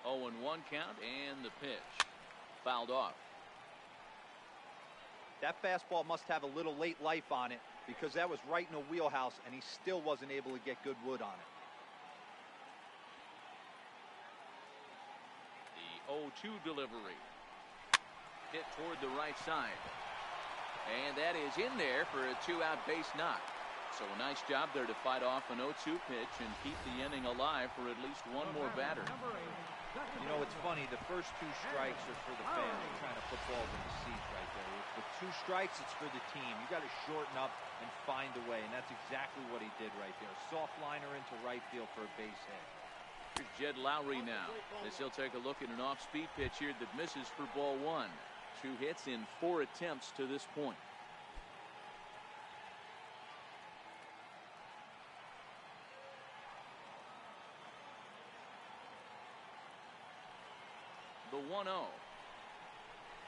0-1 count, and the pitch. Fouled off. That fastball must have a little late life on it because that was right in a wheelhouse and he still wasn't able to get good wood on it. The 0-2 delivery. Hit toward the right side. And that is in there for a 2-out base knock. So a nice job there to fight off an 0-2 pitch and keep the inning alive for at least one more batter. You know, it's funny, the first 2 strikes are for the fans trying to put balls in the seats right there. With 2 strikes, it's for the team. You got to shorten up and find a way, and that's exactly what he did right there. Soft liner into right field for a base hit. Here's Jed Lowry now, as he'll take a look at an off-speed pitch here that misses for ball 1. 2 hits in 4 attempts to this point. The 1-0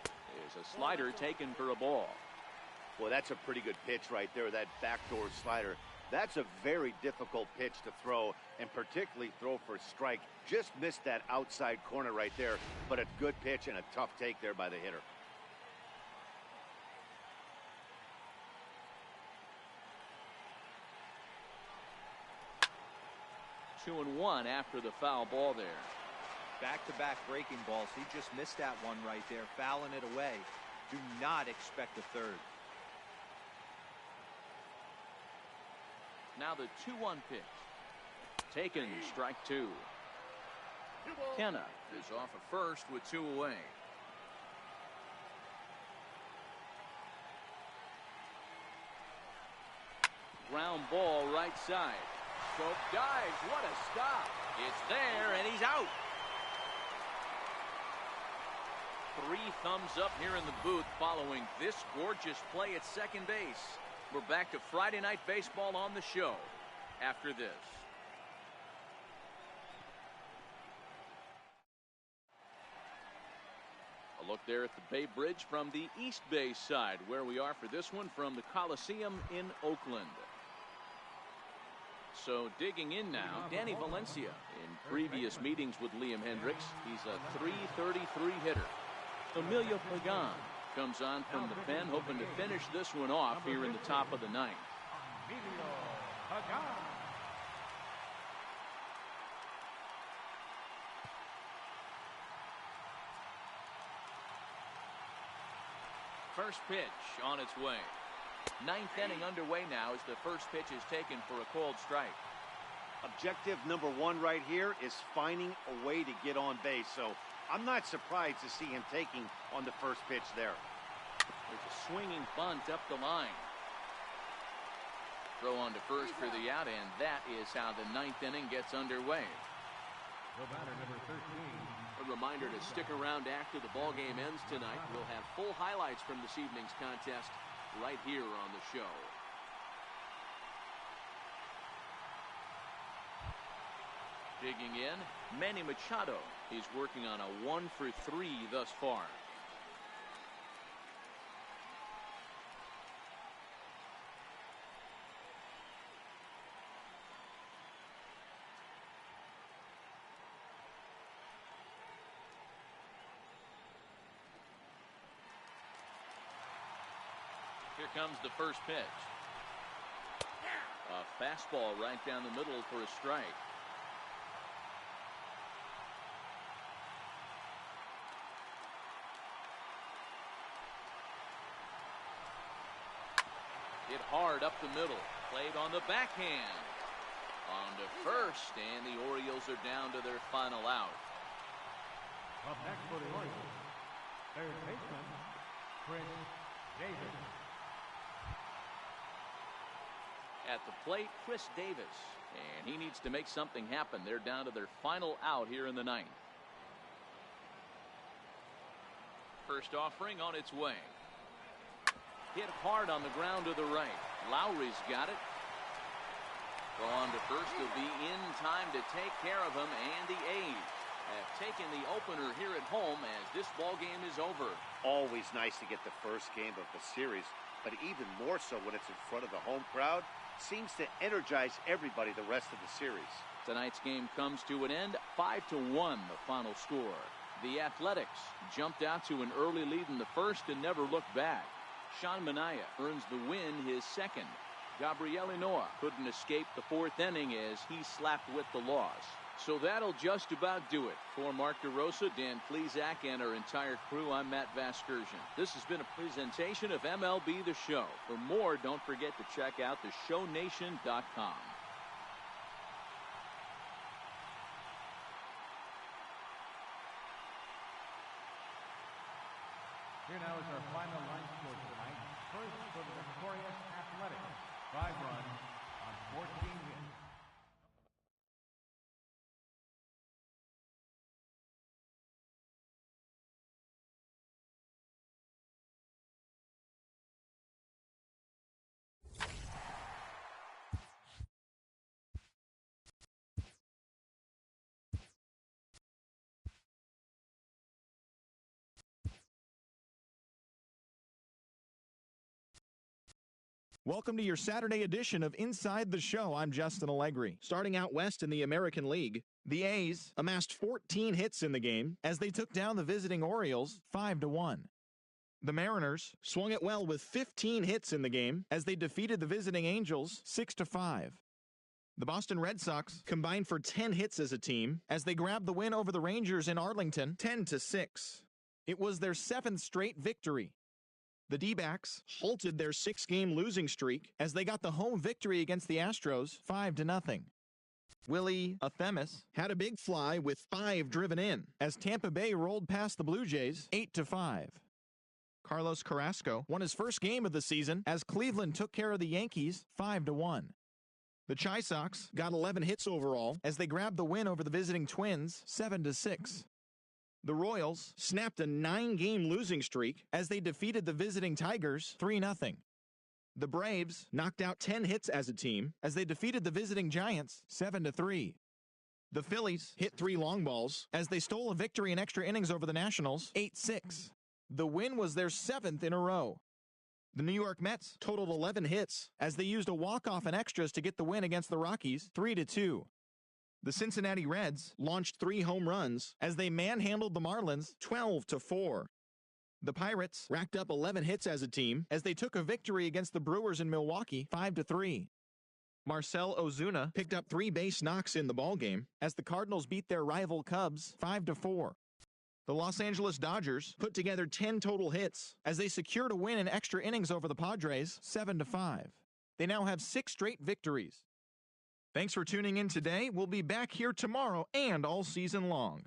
is a slider taken for a ball. Well, that's a pretty good pitch right there, that backdoor slider. That's a very difficult pitch to throw, and particularly throw for a strike. Just missed that outside corner right there, but a good pitch and a tough take there by the hitter. Two and one after the foul ball there. Back-to-back breaking balls. He just missed that one right there, fouling it away. Do not expect a third. Now the 2-1 pitch. Taken, strike 2. Kenna is off of first with 2 away. Ground ball right side. Stroke dives. What a stop. It's there, and he's out. 3 thumbs up here in the booth following this gorgeous play at second base. We're back to Friday Night Baseball on the show after this. A look there at the Bay Bridge from the East Bay side, where we are for this one from the Coliseum in Oakland. So digging in now, Danny Valencia. In previous meetings with Liam Hendricks, he's a .333 hitter. Emilio Pagan comes on from the pen, hoping to finish this one off here in the top of the ninth. First pitch on its way. Ninth inning underway now as the first pitch is taken for a called strike. Objective number one right here is finding a way to get on base. So I'm not surprised to see him taking on the first pitch there. There's a swinging bunt up the line. Throw on to first for the out, and that is how the ninth inning gets underway. The batter, number 13. A reminder to stick around after the ball game ends tonight. We'll have full highlights from this evening's contest right here on the show. Digging in, Manny Machado. He's working on a 1-for-3 thus far. Here comes the first pitch. A fastball right down the middle for a strike. Hit hard up the middle. Played on the backhand. On to first, and the Orioles are down to their final out. Up next for the Orioles, third baseman, Chris Davis. At the plate, Chris Davis. And he needs to make something happen. They're down to their final out here in the ninth. First offering on its way. Hit hard on the ground to the right. Lowry's got it. Go on to first. He'll be in time to take care of him. And the A's have taken the opener here at home as this ball game is over. Always nice to get the first game of the series, but even more so when it's in front of the home crowd. Seems to energize everybody the rest of the series. Tonight's game comes to an end. 5-1 the final score. The Athletics jumped out to an early lead in the first and never looked back. Sean Manaea earns the win, his second. Gabriel Noah couldn't escape the fourth inning as he slapped with the loss. So that'll just about do it. For Mark DeRosa, Dan Plesac, and our entire crew, I'm Matt Vasgersian. This has been a presentation of MLB The Show. For more, don't forget to check out theshownation.com. Here now is our final line score tonight. First for the victorious Athletics, 5 runs on 14 hits. Welcome to your Saturday edition of Inside the Show. I'm Justin Allegri. Starting out west in the American League, the A's amassed 14 hits in the game as they took down the visiting Orioles 5-1. The Mariners swung it well with 15 hits in the game as they defeated the visiting Angels 6-5. The Boston Red Sox combined for 10 hits as a team as they grabbed the win over the Rangers in Arlington 10-6. It was their 7th straight victory. The D-backs halted their 6-game losing streak as they got the home victory against the Astros 5-0. Willie Athemis had a big fly with 5 driven in as Tampa Bay rolled past the Blue Jays 8-5. Carlos Carrasco won his first game of the season as Cleveland took care of the Yankees 5-1. The Chi Sox got 11 hits overall as they grabbed the win over the visiting Twins 7-6. The Royals snapped a 9-game losing streak as they defeated the visiting Tigers 3-0. The Braves knocked out 10 hits as a team as they defeated the visiting Giants 7-3. The Phillies hit 3 long balls as they stole a victory in extra innings over the Nationals, 8-6. The win was their 7th in a row. The New York Mets totaled 11 hits as they used a walk-off in extras to get the win against the Rockies, 3-2. The Cincinnati Reds launched 3 home runs as they manhandled the Marlins, 12-4. The Pirates racked up 11 hits as a team as they took a victory against the Brewers in Milwaukee, 5-3. Marcell Ozuna picked up 3 base knocks in the ballgame as the Cardinals beat their rival Cubs 5-4. The Los Angeles Dodgers put together 10 total hits as they secured a win in extra innings over the Padres 7-5. They now have 6 straight victories. Thanks for tuning in today. We'll be back here tomorrow and all season long.